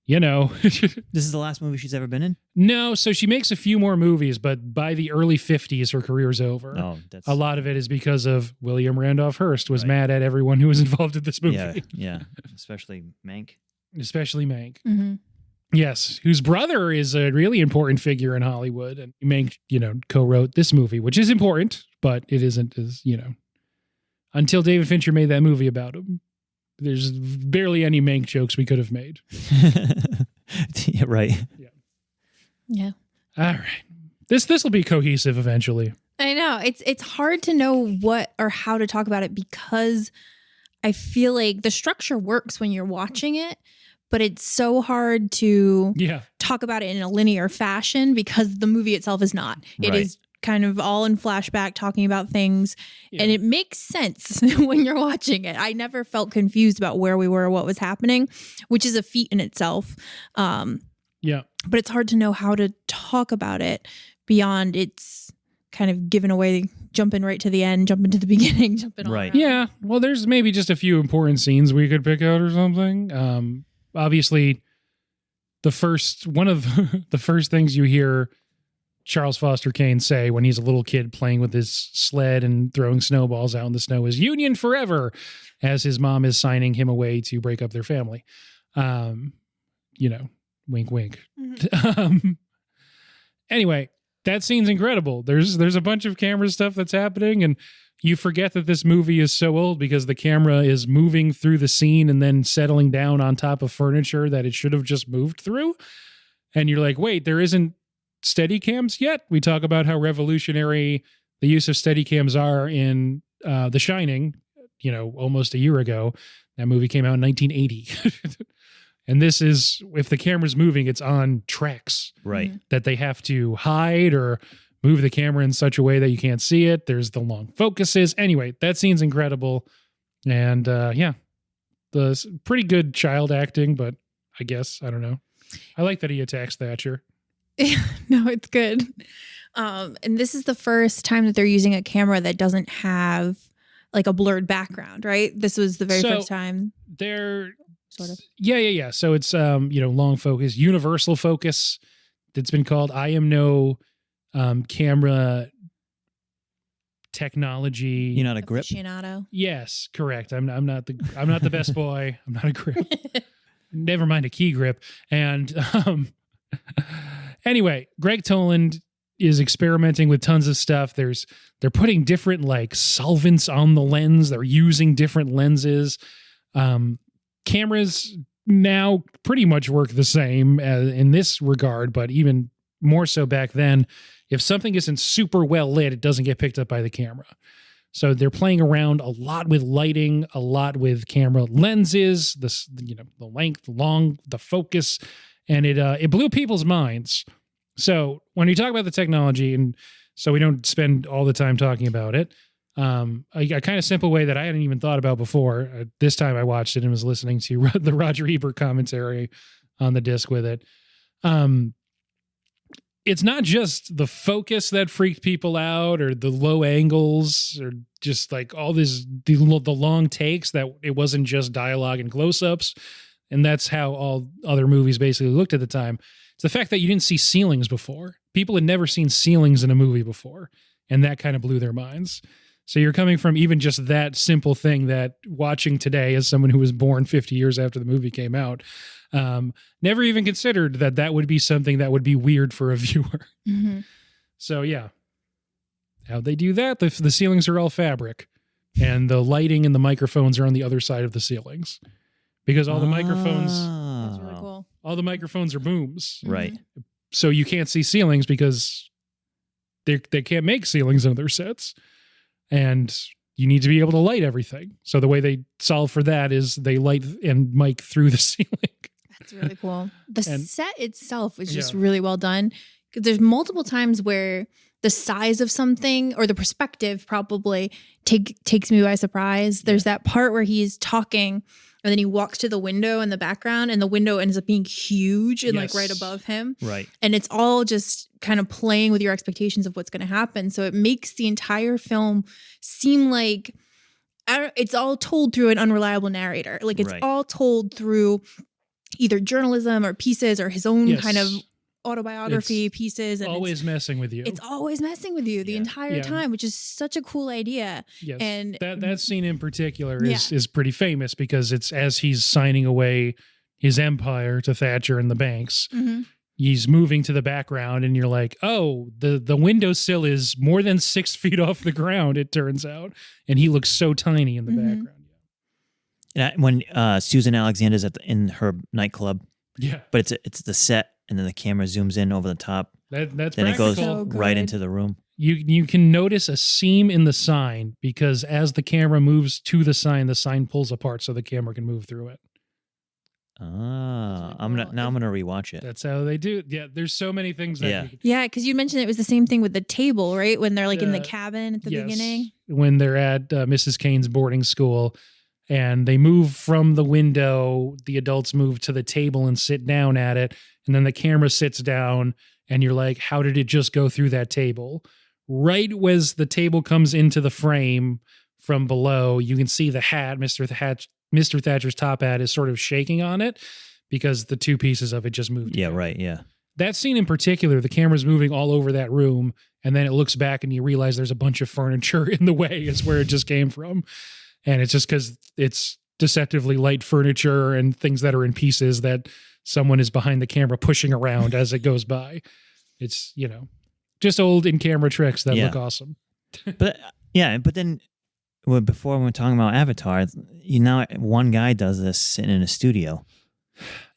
C: This is the last movie she's ever been in?
A: No. So she makes a few more movies, but by the early 50s, her career's over.
C: Oh,
A: a lot of it is because of William Randolph Hearst was mad at everyone who was involved in this movie.
C: Yeah. Especially Mank.
A: Especially Mank.
B: Mm-hmm.
A: Yes, whose brother is a really important figure in Hollywood, and Mank, co-wrote this movie, which is important, but it isn't as until David Fincher made that movie about him. There's barely any Mank jokes we could have made.
C: Yeah, right.
B: Yeah.
A: All right, this will be cohesive eventually.
B: I know it's hard to know what or how to talk about it because I feel like the structure works when you're watching it, but it's so hard to talk about it in a linear fashion because the movie itself is not. It is kind of all in flashback talking about things and it makes sense when you're watching it. I never felt confused about where we were or what was happening, which is a feat in itself. But it's hard to know how to talk about it beyond it's kind of given away, jumping right to the end, jumping to the beginning, jumping all around.
A: Yeah. Well, there's maybe just a few important scenes we could pick out or something. Obviously, one of the first things you hear Charles Foster Kane say when he's a little kid playing with his sled and throwing snowballs out in the snow is "Union forever," as his mom is signing him away to break up their family. Wink, wink. Mm-hmm. Anyway, that scene's incredible. There's a bunch of camera stuff that's happening, and you forget that this movie is so old because the camera is moving through the scene and then settling down on top of furniture that it should have just moved through. And you're like, wait, there isn't Steadicams yet? We talk about how revolutionary the use of Steadicams are in The Shining, almost a year ago. That movie came out in 1980. And this is, if the camera's moving, it's on tracks.
C: Right.
A: That they have to hide or move the camera in such a way that you can't see it. There's the long focuses. Anyway, that scene's incredible. And the pretty good child acting, but I guess, I don't know. I like that he attacks Thatcher.
B: No, it's good. And this is the first time that they're using a camera that doesn't have like a blurred background, right? This was the very first time.
A: They're
B: sort of.
A: Yeah. So it's long focus, universal focus. It's been called. I am no camera technology.
C: You're not a grip.
B: Aficionado.
A: Yes, correct. I'm not the best boy. I'm not a grip. Never mind a key grip. And anyway, Greg Toland is experimenting with tons of stuff. They're putting different like solvents on the lens. They're using different lenses. Cameras now pretty much work the same in this regard, but even more so back then. If something isn't super well lit, it doesn't get picked up by the camera. So they're playing around a lot with lighting, a lot with camera lenses, the length, the focus, and it blew people's minds. So when we talk about the technology, and so we don't spend all the time talking about it, a kind of simple way that I hadn't even thought about before. This time I watched it and was listening to the Roger Ebert commentary on the disc with it. It's not just the focus that freaked people out or the low angles or just like all this, the long takes, that it wasn't just dialogue and close-ups. And that's how all other movies basically looked at the time. It's the fact that you didn't see ceilings before. People had never seen ceilings in a movie before. And that kind of blew their minds. So you're coming from even just that simple thing that watching today as someone who was born 50 years after the movie came out, never even considered that would be something that would be weird for a viewer.
B: Mm-hmm.
A: So yeah, how'd they do that? The ceilings are all fabric and the lighting and the microphones are on the other side of the ceilings because all the microphones,
B: That's really cool.
A: all the microphones are booms.
C: Right.
A: So you can't see ceilings because they can't make ceilings in their sets. And you need to be able to light everything. So the way they solve for that is they light and mic through the ceiling.
B: That's really cool. The set itself is just really well done. Because there's multiple times where the size of something or the perspective probably takes me by surprise. There's that part where he's talking and then he walks to the window in the background and the window ends up being huge and like right above him.
C: Right.
B: And it's all just kind of playing with your expectations of what's going to happen. So it makes the entire film seem like it's all told through an unreliable narrator. Like it's all told through either journalism or pieces or his own kind of autobiography pieces. And
A: always messing with you.
B: It's always messing with you the entire time, which is such a cool idea.
A: Yes.
B: And
A: that scene in particular is pretty famous because it's as he's signing away his empire to Thatcher and the banks.
B: Mm-hmm.
A: He's moving to the background, and you're like, oh, the windowsill is more than 6 feet off the ground, it turns out. And he looks so tiny in the background.
C: Yeah, when Susan Alexander's in her nightclub,
A: Yeah.
C: but it's the set, and then the camera zooms in over the top.
A: That's
C: then it goes
B: So
C: right
B: good.
C: into the room.
A: You can notice a seam in the sign because as the camera moves to the sign pulls apart so the camera can move through it.
C: Ah, I'm gonna rewatch it.
A: That's how they do. Yeah, there's so many things that
C: Yeah.
A: you can,
B: Yeah, because you mentioned it was the same thing with the table, right? When they're like in the cabin at the
A: yes,
B: beginning.
A: when they're at Mrs. Kane's boarding school and they move from the window, the adults move to the table and sit down at it, and then the camera sits down and you're like, how did it just go through that table? Right as the table comes into the frame from below, you can see the hat, Mr. Thatcher's top hat is sort of shaking on it because the two pieces of it just moved.
C: Yeah,
A: together.
C: right. Yeah.
A: That scene in particular, the camera's moving all over that room, and then it looks back and you realize there's a bunch of furniture in the way is where it just came from. And it's just because it's deceptively light furniture and things that are in pieces that someone is behind the camera pushing around as it goes by. It's, just old in-camera tricks that look awesome.
C: But then before we were talking about Avatar, one guy does this sitting in a studio.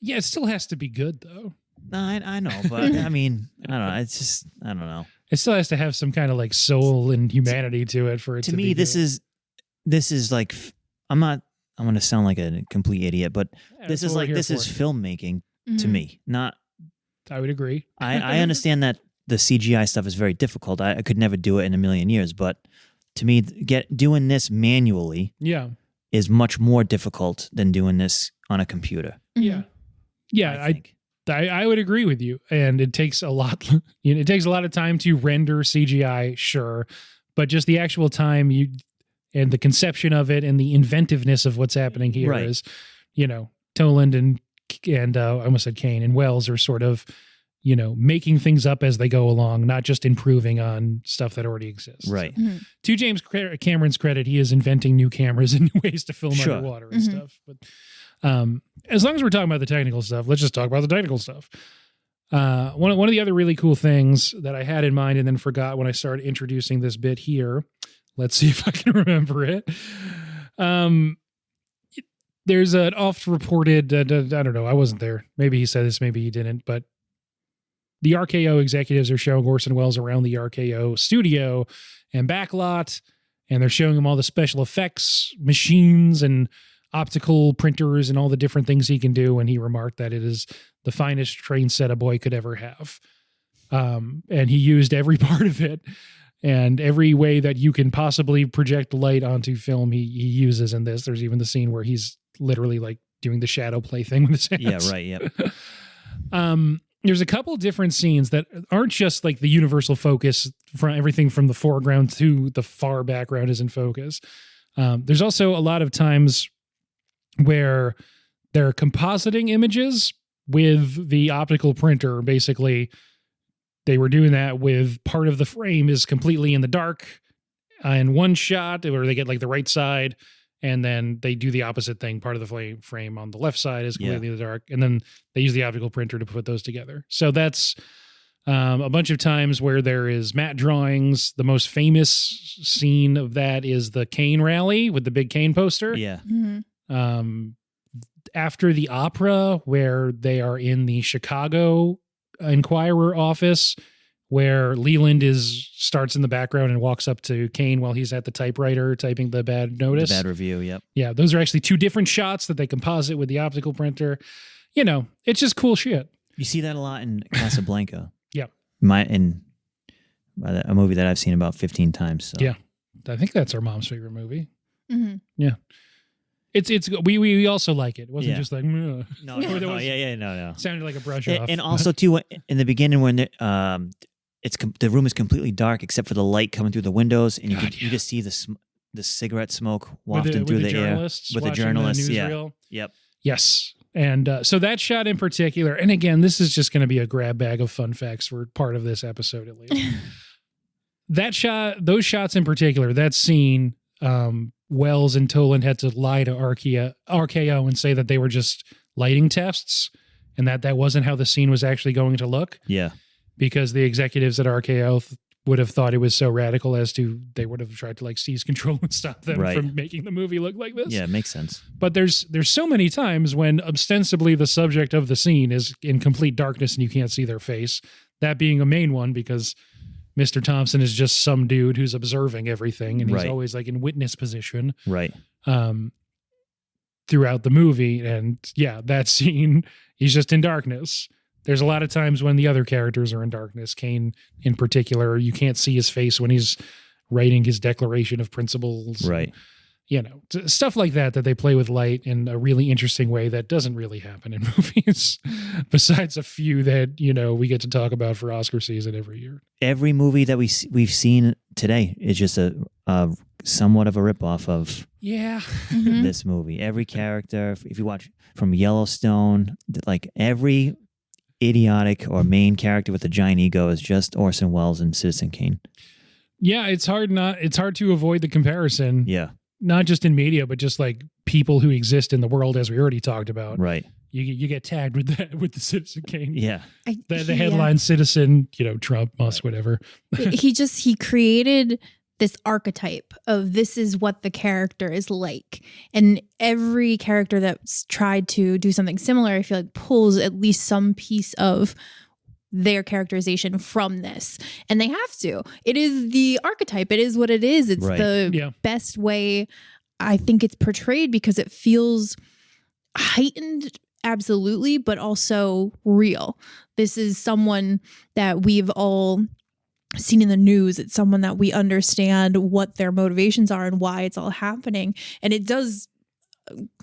A: Yeah, it still has to be good, though.
C: No, I know, but I mean, I don't know. It's just, I don't know.
A: It still has to have some kind of like soul and humanity to it for it to
C: me,
A: be
C: this
A: good.
C: is like, I'm going to sound like a complete idiot, but
A: Yeah,
C: this
A: that's
C: is
A: what we're
C: like,
A: here
C: this is
A: for.
C: filmmaking to
B: Mhm.
C: me. Not,
A: I would agree.
C: I understand that the CGI stuff is very difficult. I could never do it in a million years, but to me, doing this manually
A: Yeah.
C: is much more difficult than doing this on a computer.
A: Yeah. Yeah.
C: I think.
A: I would agree with you. And it takes a lot, it takes a lot of time to render CGI, sure. But just the actual time and the conception of it and the inventiveness of what's happening here
C: Right.
A: is, Toland and I almost said Kane and Wells are sort of, making things up as they go along, not just improving on stuff that already exists.
C: Right.
B: Mhm.
A: To James Cameron's credit, he is inventing new cameras and new ways to film
C: Sure.
A: underwater and
B: Mhm.
A: stuff. But as long as we're talking about the technical stuff, let's just talk about the technical stuff. One of the other really cool things that I had in mind and then forgot when I started introducing this bit here. Let's see if I can remember it. There's an oft-reported, I don't know, I wasn't there. Maybe he said this, maybe he didn't, but the RKO executives are showing Orson Welles around the RKO studio and backlot, and they're showing him all the special effects machines and optical printers and all the different things he can do. And he remarked that it is the finest train set a boy could ever have. And he used every part of it, and every way that you can possibly project light onto film, he uses in this. There's even the scene where he's literally like doing the shadow play thing with his hands.
C: Yeah, right. Yep.
A: There's a couple different scenes that aren't just like the universal focus from everything from the foreground to the far background is in focus. There's also a lot of times where they're compositing images with the optical printer. Basically, they were doing that with part of the frame is completely in the dark in one shot, where they get like the right side, and then they do the opposite thing. Part of the frame on the left side is completely in the dark, and then they use the optical printer to put those together. So that's a bunch of times where there is matte drawings. The most famous scene of that is the Kane rally with the big Kane poster.
C: Yeah.
B: Mhm.
A: After the opera, where they are in the Chicago Enquirer office, where Leland starts in the background and walks up to Kane while he's at the typewriter typing the bad notice.
C: The bad review. Yep.
A: Yeah, those are actually two different shots that they composite with the optical printer. It's just cool shit.
C: You see that a lot in Casablanca.
A: Yeah.
C: A movie that I've seen about 15 times. So.
A: Yeah. I think that's our mom's favorite movie.
B: Mhm.
A: We also like it. It wasn't
C: Yeah.
A: just like,
C: No,
A: There was-
C: no.
A: sounded like a brush off.
C: And also too, in the beginning when the room is completely dark except for the light coming through the windows, and
A: God,
C: you just see the cigarette smoke
A: with
C: wafting through the air
A: journalists
C: with the
A: watching
C: journalists. Yeah.
A: newsreel.
C: Yep.
A: Yes. And so that shot in particular, and again, this is just going to be a grab bag of fun facts for part of this episode at least. Those shots in particular, that scene, Wells and Toland had to lie to RKO and say that they were just lighting tests, and that wasn't how the scene was actually going to look.
C: Yeah.
A: Because the executives at RKO would have thought it was so radical as to they would have tried to like seize control and stop them from making the movie look like this.
C: Yeah, it makes sense.
A: But there's so many times when ostensibly the subject of the scene is in complete darkness and you can't see their face. That being a main one because Mr. Thompson is just some dude who's observing everything and he's always like in witness position.
C: Right.
A: Throughout the movie. And yeah, that scene, he's just in darkness. There's a lot of times when the other characters are in darkness. Kane, in particular, you can't see his face when he's writing his declaration of principles.
C: Right.
A: Stuff like that they play with light in a really interesting way that doesn't really happen in movies, besides a few that, we get to talk about for Oscar season every year.
C: Every movie that we've seen today is just a somewhat of a ripoff of this movie. Every character, if you watch from Yellowstone, like every idiotic or main character with a giant ego is just Orson Welles and Citizen Kane.
A: Yeah, it's hard to avoid the comparison.
C: Yeah.
A: Not just in media, but just like people who exist in the world, as we already talked about.
C: Right.
A: You get tagged with that with the Citizen Kane.
C: Yeah.
A: The headline Citizen, Trump, Musk, whatever.
B: He created this archetype of this is what the character is like. And every character that's tried to do something similar, I feel like pulls at least some piece of their characterization from this. And they have to. It is the archetype. It is what it is. It's the best way I think it's portrayed because it feels heightened, absolutely, but also real. This is someone that we've all seen in the news. It's someone that we understand what their motivations are and why it's all happening. And it does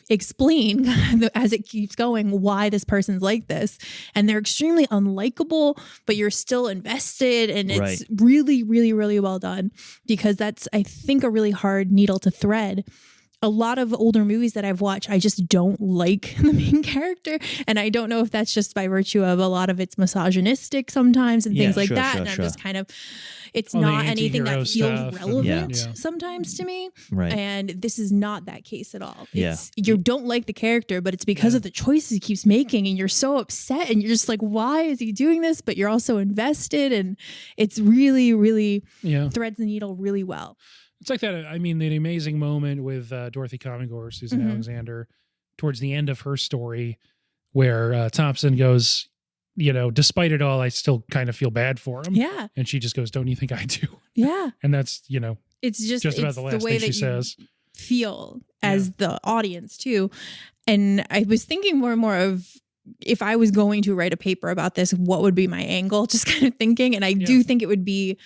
B: explain as it keeps going why this person's like this. And they're extremely unlikable, but you're still invested. And it's really, really, really well done because that's, I think, a really hard needle to thread. A lot of older movies that I've watched, I just don't like the main character. And I don't know if that's just by virtue of a lot of it's misogynistic sometimes and things like that. And I'm just kind of, it's not anything that feels relevant sometimes to me.
C: Right.
B: And this is not that case at all. It's, you don't like the character, but it's because of the choices he keeps making. And you're so upset and you're just like, why is he doing this? But you're also invested. And it's really, really threads the needle really well.
A: It's like that. I mean, the amazing moment with Dorothy Comingore, Susan Alexander, towards the end of her story, where Thompson goes, despite it all, I still kind of feel bad for him.
B: Yeah.
A: And she just goes, don't you think I do?
B: Yeah.
A: And that's,
B: it's just
A: about the last thing she says.
B: Feel as the audience too. And I was thinking more and more of, if I was going to write a paper about this, what would be my angle? Just kind of thinking. And I do think it would be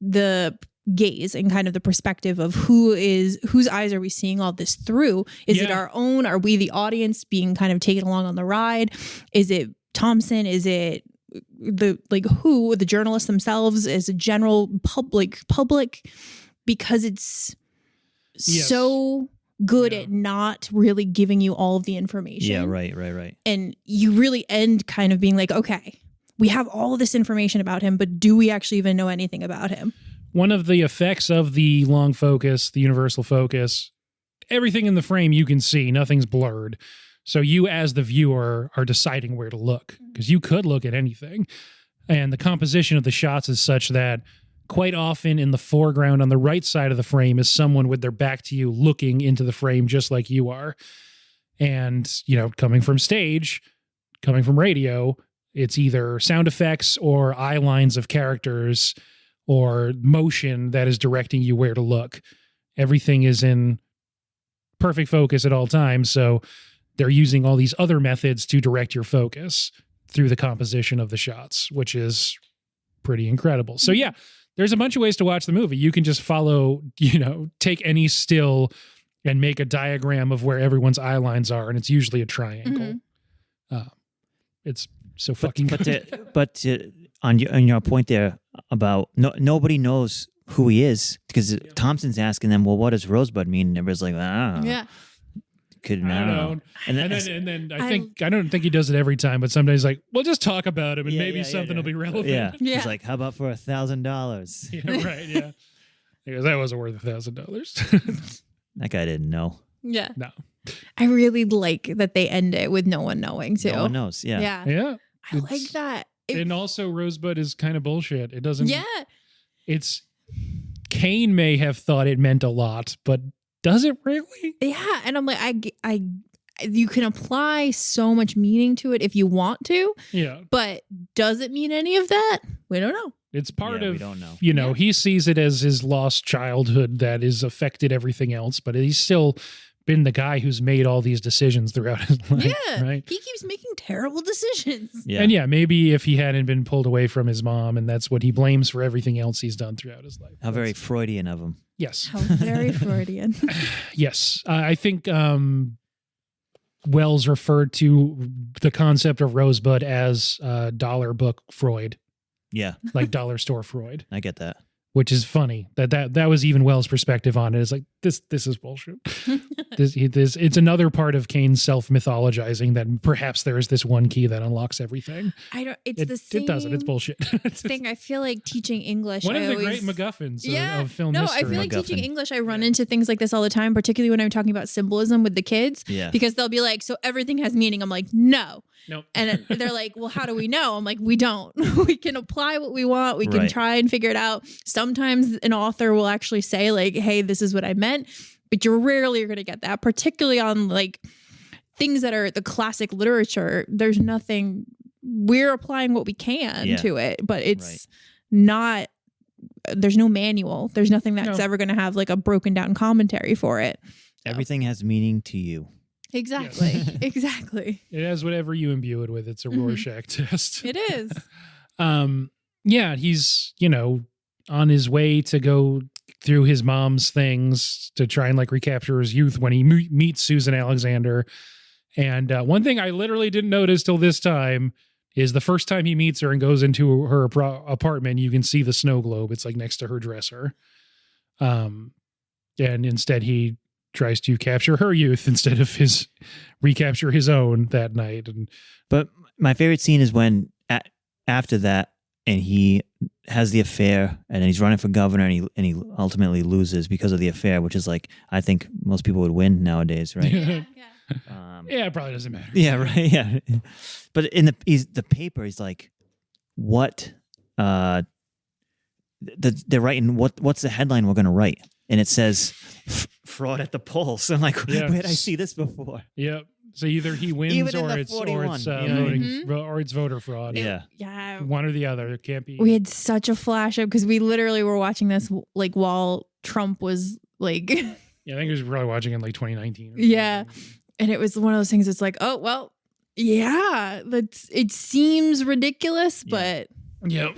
B: the gaze and kind of the perspective of whose eyes are we seeing all this through? Is it our own? Are we the audience being kind of taken along on the ride? Is it Thompson? Is it the journalists themselves? Is a general public? Because it's so good at not really giving you all of the information.
C: Yeah, right.
B: And you really end kind of being like, okay, we have all of this information about him, but do we actually even know anything about him?
A: One of the effects of the long focus, the universal focus, everything in the frame you can see, nothing's blurred. So you as the viewer are deciding where to look because you could look at anything. And the composition of the shots is such that quite often in the foreground on the right side of the frame is someone with their back to you looking into the frame just like you are. And, coming from stage, coming from radio, it's either sound effects or eye lines of characters or motion that is directing you where to look. Everything is in perfect focus at all times. So they're using all these other methods to direct your focus through the composition of the shots, which is pretty incredible. So yeah, there's a bunch of ways to watch the movie. You can just follow, take any still and make a diagram of where everyone's eye lines are. And it's usually a triangle. It's so fucking good.
C: But on your point there about nobody knows who he is because Thompson's asking them, well, what does Rosebud mean? And everybody's like, couldn't know. And
A: then I don't think he does it every time, but sometimes like, we'll just talk about him and maybe something will be relevant.
C: Yeah. He's like, how about for $1,000?
A: Yeah, right. Yeah. He goes, that wasn't worth $1,000.
C: That guy didn't know.
B: Yeah.
A: No.
B: I really like that they end it with no one knowing too.
C: No one knows. Yeah.
B: Yeah. I like
A: It's-
B: that.
A: And also Rosebud is kind of bullshit. It doesn't.
B: Yeah.
A: It's Kane may have thought it meant a lot, but does it really?
B: Yeah. And I'm like, you can apply so much meaning to it if you want to,
A: Yeah.
B: but does it mean any of that? We don't know.
A: It's part of,
C: we don't know.
B: Yeah.
A: He sees it as his lost childhood that has affected everything else, but he's still been the guy who's made all these decisions throughout his life.
B: Yeah.
A: Right.
B: He keeps making terrible decisions.
C: Yeah.
A: And maybe if he hadn't been pulled away from his mom, and that's what he blames for everything else he's done throughout his life.
C: How very Freudian of him.
A: Yes.
B: How very Freudian.
A: Yes. I think Wells referred to the concept of Rosebud as dollar book Freud,
C: Yeah.
A: like dollar store Freud,
C: I get that.
A: which is funny. That was even Wells' perspective on it. It's like, this is bullshit. It's another part of Kane's self-mythologizing that perhaps there is this one key that unlocks everything.
B: It's the same
A: It doesn't. It's bullshit.
B: thing. I feel like teaching English.
A: One of the
B: always-
A: great MacGuffins
B: Yeah.
A: of film
B: No,
A: history.
B: I feel like teaching
C: MacGuffin.
B: English, I run into things like this all the time, particularly when I'm talking about symbolism with the kids,
C: Yeah.
B: because they'll be like, so everything has meaning. I'm like, no.
A: Nope.
B: And they're like, well, how do we know? I'm like, we don't. We can apply what we want. We can
C: Right.
B: try and figure it out. Sometimes an author will actually say like, hey, this is what I meant. But you're rarely going to get that, particularly on like things that are the classic literature. There's nothing, we're applying what we can
C: Yeah.
B: to it, but it's not, there's no manual. There's nothing that's
A: No.
B: ever going to have like a broken down commentary for it.
C: Everything has meaning to you.
B: Exactly.
A: Yes.
B: Exactly.
A: It has whatever you imbue it with. It's a
B: Mhm.
A: Rorschach test.
B: It is.
A: He's, on his way to go through his mom's things to try and like recapture his youth when he meets Susan Alexander. And one thing I literally didn't notice till this time is the first time he meets her and goes into her apartment, you can see the snow globe. It's like next to her dresser. And instead he tries to capture her youth instead of recapture his own that night. And
C: But my favorite scene is when after that, and he has the affair, and then he's running for governor, and he ultimately loses because of the affair, which is like, I think most people would win nowadays, right?
B: Yeah.
A: yeah, it probably doesn't matter.
C: Yeah, right. Yeah, but in the paper, he's like, what? They're writing what's the headline we're going to write, and it says fraud at the polls. I'm like,
A: Yeah.
C: where did I see this before?
A: Yep. So either he wins
C: Even in
A: or
C: the
A: it's
C: 41,
A: voting
B: Mhm.
A: or it's voter fraud.
C: Yeah.
B: Yeah.
A: One or the other. It can't be.
B: We had such a flash up because we literally were watching this like while Trump was like,
A: Yeah, I think he was probably watching in like 2019. or
B: Yeah.
A: something.
B: and it was one of those things. It's like, oh, well, yeah, it seems ridiculous,
C: Yeah.
B: but
A: Yep.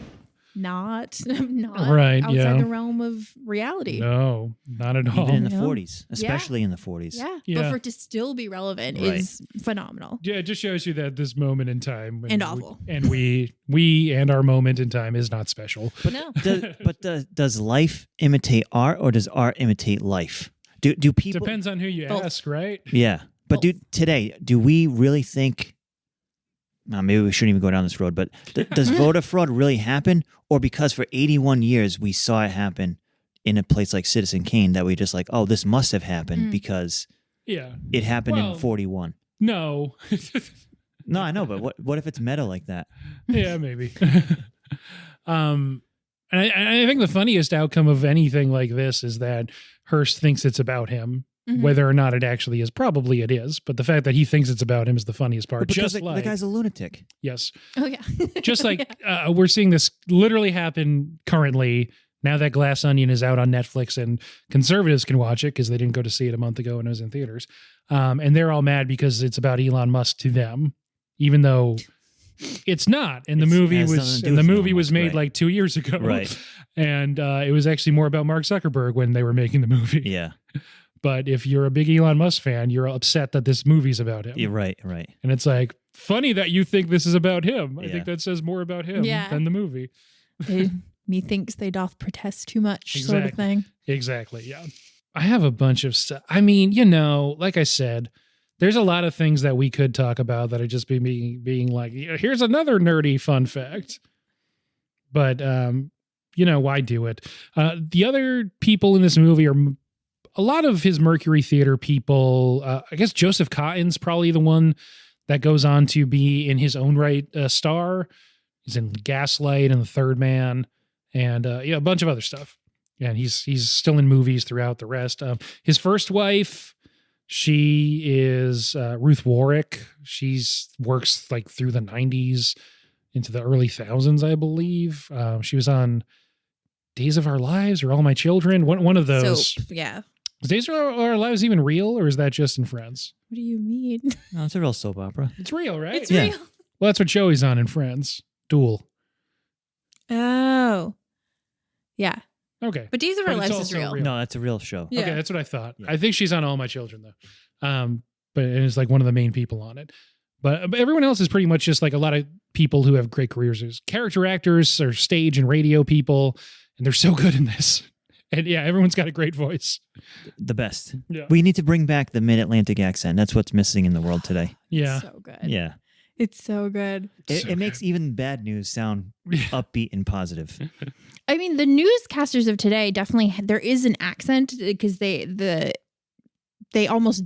B: not
A: Right,
B: outside
A: yeah.
B: the realm of reality.
A: No, not at all.
C: Even in the
B: Yeah.
C: 40s, especially in the 40s.
B: Yeah.
A: Yeah.
B: But for it to still be relevant
C: Right.
B: is phenomenal.
A: Yeah, it just shows you that this moment in time
B: And awful.
A: we and our moment in time is not special.
C: But
B: No.
C: does life imitate art, or does art imitate life? Do people?
A: Depends on who you
B: Both.
A: ask, right?
C: Yeah, but do we really think? Maybe we shouldn't even go down this road. But does voter fraud really happen, or because for 81 years we saw it happen in a place like Citizen Kane that we just like, oh, this must have happened because
A: Yeah.
C: it happened
A: Well-
C: in 41.
A: No.
C: No, I know, but what if it's meta like that?
A: Yeah, maybe. And I think the funniest outcome of anything like this is that Hearst thinks it's about him.
B: Mhm.
A: Whether or not it actually is, probably it is. But the fact that he thinks it's about him is the funniest part.
C: But because
A: Just
C: the
A: like
C: guy's a lunatic.
A: yes,
B: Oh, yeah.
A: just like we're seeing this literally happen currently. Now that Glass Onion is out on Netflix and conservatives can watch it because they didn't go to see it a month ago when it was in theaters, and they're all mad because it's about Elon Musk to them, even though it's not. And the movie
C: has
A: was
C: nothing to do
A: and the
C: with
A: movie
C: Elon
A: was
C: Musk,
A: made
C: right.
A: like 2 years ago,
C: Right.
A: And it was actually more about Mark Zuckerberg when they were making the movie.
C: Yeah.
A: But if you're a big Elon Musk fan, you're upset that this movie's about him.
C: You're right. Right.
A: And it's like, funny that you think this is about him. I
C: Yeah.
A: think that says more about him
B: Yeah.
A: than the movie.
B: Methinks they doth protest too much, sort of
A: Exactly.
B: thing.
A: Exactly. Yeah. I have a bunch of stuff. I mean, like I said, there's a lot of things that we could talk about that are just being like, here's another nerdy fun fact. But, why do it? The other people in this movie are a lot of his Mercury Theater people, I guess Joseph Cotton's probably the one that goes on to be in his own right a star. He's in Gaslight and The Third Man and a bunch of other stuff. And he's still in movies throughout the rest. His first wife, she is Ruth Warwick. She's works like through the 90s into the early thousands, I believe. She was on Days of Our Lives or All My Children. One of those.
B: Soap, yeah.
A: Is Days of Our Lives even real, or is that just in Friends?
B: What do you mean?
C: No, it's a real soap opera.
A: It's real, right?
B: It's
C: Yeah.
B: real.
A: Well, that's what Joey's on in Friends. Duel.
B: Oh. Yeah.
A: Okay.
B: But Days of Our
A: But it's
B: Lives is
A: also
B: real.
A: real.
C: No, that's a real show.
B: Yeah.
A: Okay, that's what I thought.
C: Yeah.
A: I think she's on All My Children, though. But it's like one of the main people on it. But everyone else is pretty much just like a lot of people who have great careers as character actors or stage and radio people, and they're so good in this. And yeah, everyone's got a great voice.
C: The best.
A: Yeah.
C: We need to bring back the mid-Atlantic accent. That's what's missing in the world today.
A: Yeah.
B: So good.
C: Yeah.
B: It's so good.
C: It makes even bad news sound upbeat and positive.
B: I mean, the newscasters of today definitely there is an accent because they almost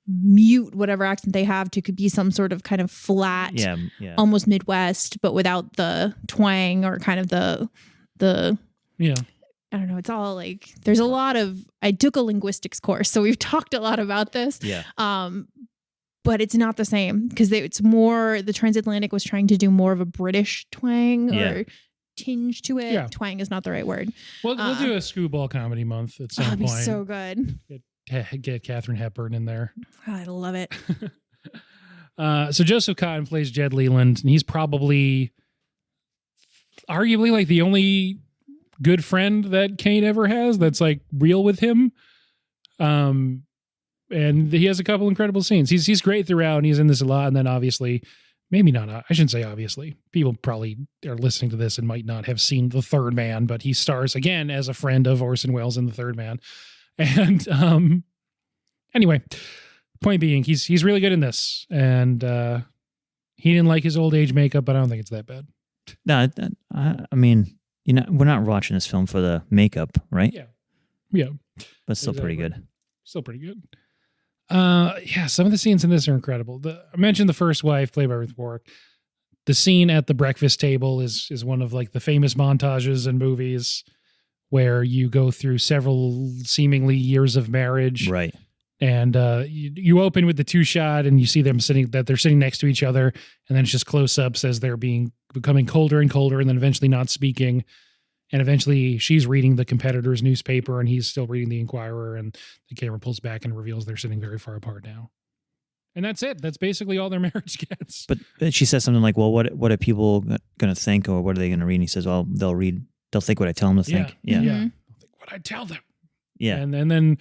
B: mute whatever accent they have to could be some sort of kind of flat,
C: Yeah.
B: almost Midwest, but without the twang or kind of the
A: Yeah.
B: I don't know. It's all like there's a lot of. I took a linguistics course, so we've talked a lot about this.
C: Yeah.
B: But it's not the same because it's more the transatlantic was trying to do more of a British twang or tinge to it.
A: Yeah.
B: Twang is not the right word.
A: We'll do a screwball comedy month at some
B: That'd be
A: point.
B: so good.
A: Get Katharine Hepburn in there.
B: I love it.
A: So Joseph Cotten plays Jed Leland, and he's probably arguably like the only good friend that Kane ever has that's like real with him. And he has a couple incredible scenes. He's great throughout, and he's in this a lot. And then obviously, maybe not. I shouldn't say obviously. People probably are listening to this and might not have seen The Third Man, but he stars again as a friend of Orson Welles in The Third Man. And anyway, point being, he's really good in this, and he didn't like his old age makeup, but I don't think it's that bad.
C: No, I mean, we're not watching this film for the makeup, right?
A: Yeah,
C: But still pretty
A: Exactly.
C: good.
A: Still pretty good. Some of the scenes in this are incredible. I mentioned the first wife, played by Ruth Warwick. The scene at the breakfast table is one of like the famous montages in movies where you go through several seemingly years of marriage.
C: Right.
A: And you open with the two shot and you see them they're sitting next to each other, and then it's just close ups as they're becoming colder and colder, and then eventually not speaking. And eventually she's reading the competitor's newspaper and he's still reading the Inquirer, and the camera pulls back and reveals they're sitting very far apart now. And that's it. That's basically all their marriage gets.
C: But she says something like, well, what are people going to think, or what are they going to read? And he says, well, they'll think what I tell them to think. Yeah.
A: Yeah. I'll think what I tell them.
C: Yeah.
A: And then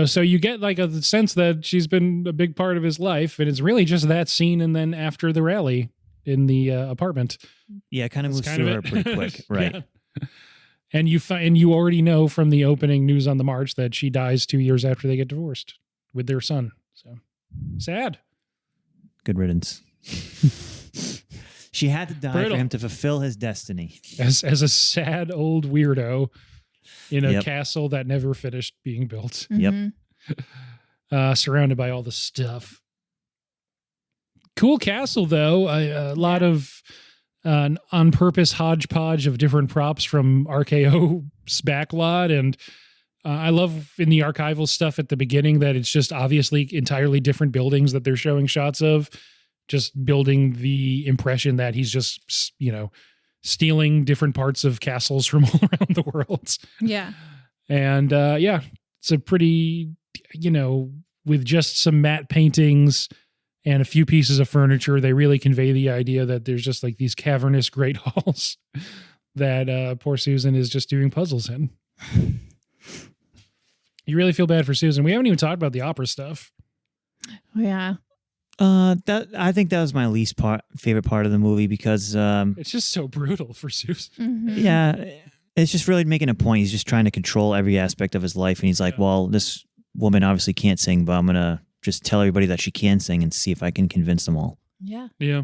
A: so you get like a sense that she's been a big part of his life, and it's really just that scene and then after the rally in the apartment.
C: Yeah, it kind of moves
A: That's
C: through
A: kind
C: her
A: of it.
C: pretty quick. Right.
A: Yeah. And you already know from the opening news on the March that she dies 2 years after they get divorced with their son. So sad.
C: Good riddance. She had to die
A: Brutal.
C: for him to fulfill his destiny.
A: As a sad old weirdo in a
C: Yep.
A: castle that never finished being built,
C: Yep.
B: Mhm.
A: surrounded by all the stuff. Cool castle, though. A lot of on purpose hodgepodge of different props from RKO's backlot. And I love in the archival stuff at the beginning that it's just obviously entirely different buildings that they're showing shots of, just building the impression that he's just, stealing different parts of castles from all around the world.
B: Yeah.
A: And it's a pretty, with just some matte paintings and a few pieces of furniture, they really convey the idea that there's just like these cavernous great halls that poor Susan is just doing puzzles in. You really feel bad for Susan. We haven't even talked about the opera stuff.
B: Oh, yeah.
C: I think that was my least favorite part of the movie because
A: It's just so brutal for Susan.
B: Mhm.
C: yeah, it's just really making a point. He's just trying to control every aspect of his life, and he's like,
A: Yeah.
C: well, this woman obviously can't sing, but I'm gonna just tell everybody that she can sing and see if I can convince them all.
B: Yeah.
A: Yeah.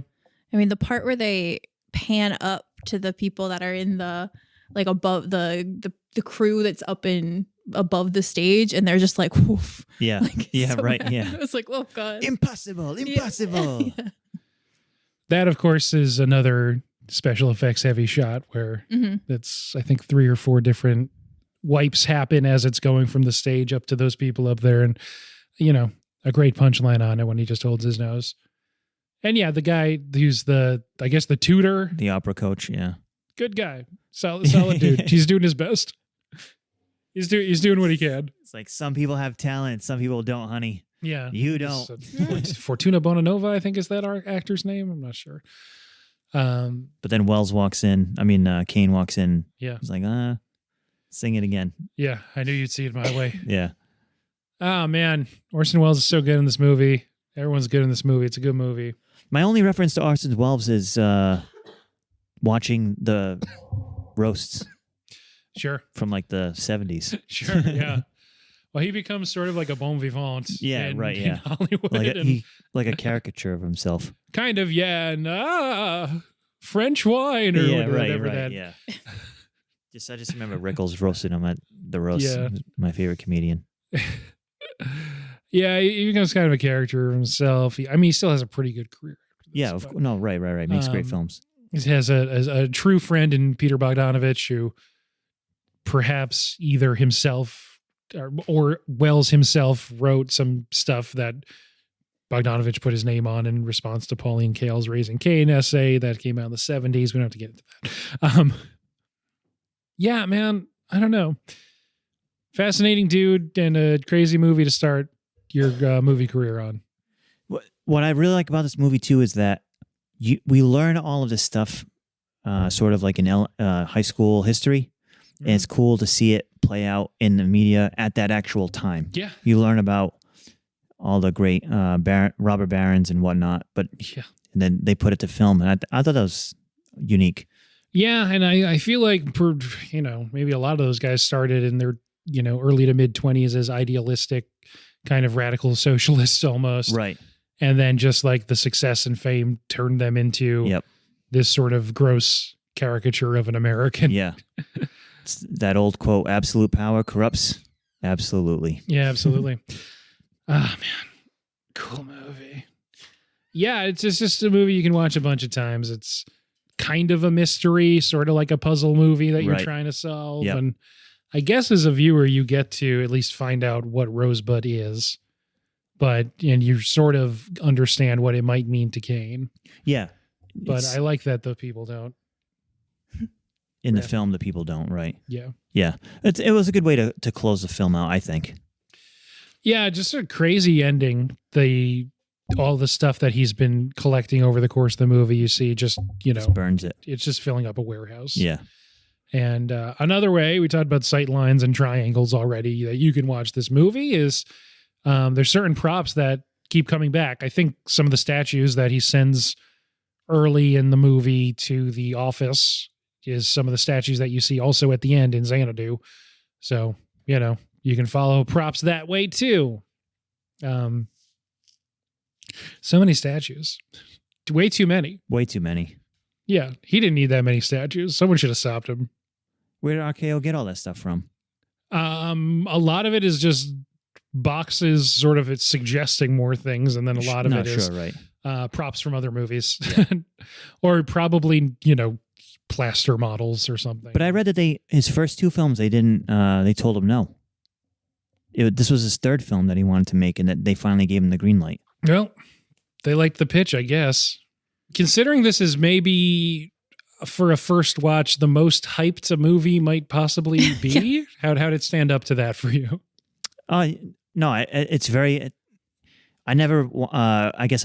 B: I mean, the part where they pan up to the people that are in the, like above the crew that's up in above the stage, and they're just like, woof.
C: Yeah.
B: Like,
C: Yeah,
B: so
C: right.
B: bad.
C: Yeah.
B: I was like, oh god.
C: Impossible. Impossible.
B: Yeah.
A: That, of course, is another special effects heavy shot where that's, I think, 3 or 4 different wipes happen as it's going from the stage up to those people up there. And, you know, a great punchline on it when he just holds his nose. And yeah, the guy who's the tutor.
C: The opera coach. Yeah.
A: Good guy. Solid dude. He's doing his best. He's doing what he can.
C: It's like some people have talent, some people don't, honey.
A: Yeah.
C: You don't.
A: Fortuna Bonanova, I think is that our actor's name. I'm not sure.
C: But then Wells walks in. I mean, Kane walks in.
A: Yeah.
C: He's like, sing it again.
A: Yeah. I knew you'd see it my way.
C: Yeah.
A: Oh, man. Orson Welles is so good in this movie. Everyone's good in this movie. It's a good movie.
C: My only reference to Orson Welles is watching the roasts.
A: Sure.
C: From like the 70s.
A: Sure, yeah. Well, he becomes sort of like a bon vivant.
C: Yeah,
A: in,
C: right,
A: in
C: yeah.
A: Hollywood.
C: Like a caricature of himself.
A: Kind of, yeah. And French wine or whatever that.
C: Yeah. I just remember Rickles roasting him at the roast.
A: Yeah.
C: My favorite comedian.
A: Yeah, he becomes kind of a character of himself. He still has a pretty good career.
C: Yeah, right. Makes great films.
A: He has a true friend in Peter Bogdanovich who perhaps either himself or Wells himself wrote some stuff that Bogdanovich put his name on in response to Pauline Kael's Raising Cain essay that came out in the 70s. We don't have to get into that. Yeah, man, I don't know. Fascinating dude and a crazy movie to start your movie career on.
C: What I really like about this movie too is that we learn all of this stuff sort of like in high school history. Mm-hmm. And it's cool to see it play out in the media at that actual time.
A: Yeah.
C: You learn about all the great robber barons and whatnot, but and then they put it to film. And I thought that was unique. Yeah.
A: And I feel like, maybe a lot of those guys started in their, early to mid 20s as idealistic kind of radical socialists almost.
C: Right.
A: And then just like the success and fame turned them into this sort of gross caricature of an American.
C: Yeah. It's that old quote, absolute power corrupts. Absolutely.
A: Yeah, absolutely. Man. Cool movie. Yeah, it's just a movie you can watch a bunch of times. It's kind of a mystery, sort of like a puzzle movie that you're trying to solve.
C: Yep.
A: And I guess as a viewer, you get to at least find out what Rosebud is. And you sort of understand what it might mean to Kane.
C: Yeah.
A: But I like that the people don't.
C: In the film, the people don't, right?
A: Yeah.
C: Yeah. It was a good way to close the film out, I think.
A: Yeah, just a crazy ending. All the stuff that he's been collecting over the course of the movie, you see just
C: burns it.
A: It's just filling up a warehouse.
C: Yeah.
A: And another way, we talked about sight lines and triangles already, that you can watch this movie is there's certain props that keep coming back. I think some of the statues that he sends early in the movie to the office is some of the statues that you see also at the end in Xanadu. So, you can follow props that way too. So many statues. Way too many.
C: Way too many.
A: Yeah, he didn't need that many statues. Someone should have stopped him.
C: Where did RKO get all that stuff from?
A: A lot of it is just boxes, sort of it's suggesting more things, and then a lot of it is props from other movies. Yeah. Or probably, plaster models or something.
C: But I read that his first 2 films, they told him no. This was his 3rd film that he wanted to make, and that they finally gave him the green light.
A: Well, they liked the pitch, I guess. Considering this is maybe, for a first watch, the most hyped a movie might possibly be, how did it stand up to that for you?
C: No, it's very... I never watched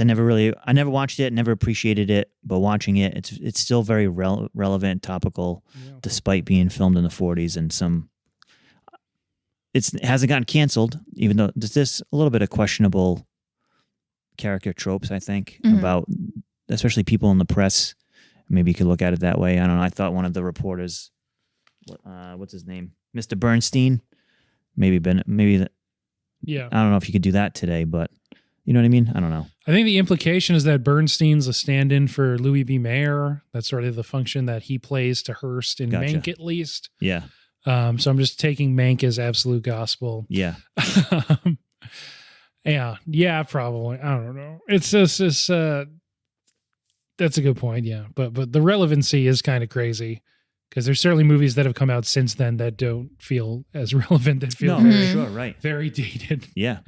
C: it, never appreciated it, but watching it, it's still very relevant, topical, despite being filmed in the 40s and it hasn't gotten canceled, even though there's a little bit of questionable character tropes, I think, about especially people in the press. Maybe you could look at it that way. I don't know. I thought one of the reporters, what's his name? Mr. Bernstein, maybe.
A: Yeah.
C: I don't know if you could do that today, but you know what I mean? I don't know.
A: I think the implication is that Bernstein's a stand-in for Louis B. Mayer. That's sort of the function that he plays to Hearst in Mank, at least.
C: Yeah.
A: So I'm just taking Mank as absolute gospel.
C: Yeah.
A: Yeah, probably. I don't know. It's just that's a good point. Yeah, but the relevancy is kind of crazy because there's certainly movies that have come out since then that don't feel as relevant. That feel
C: for sure, right?
A: Very dated.
C: Yeah.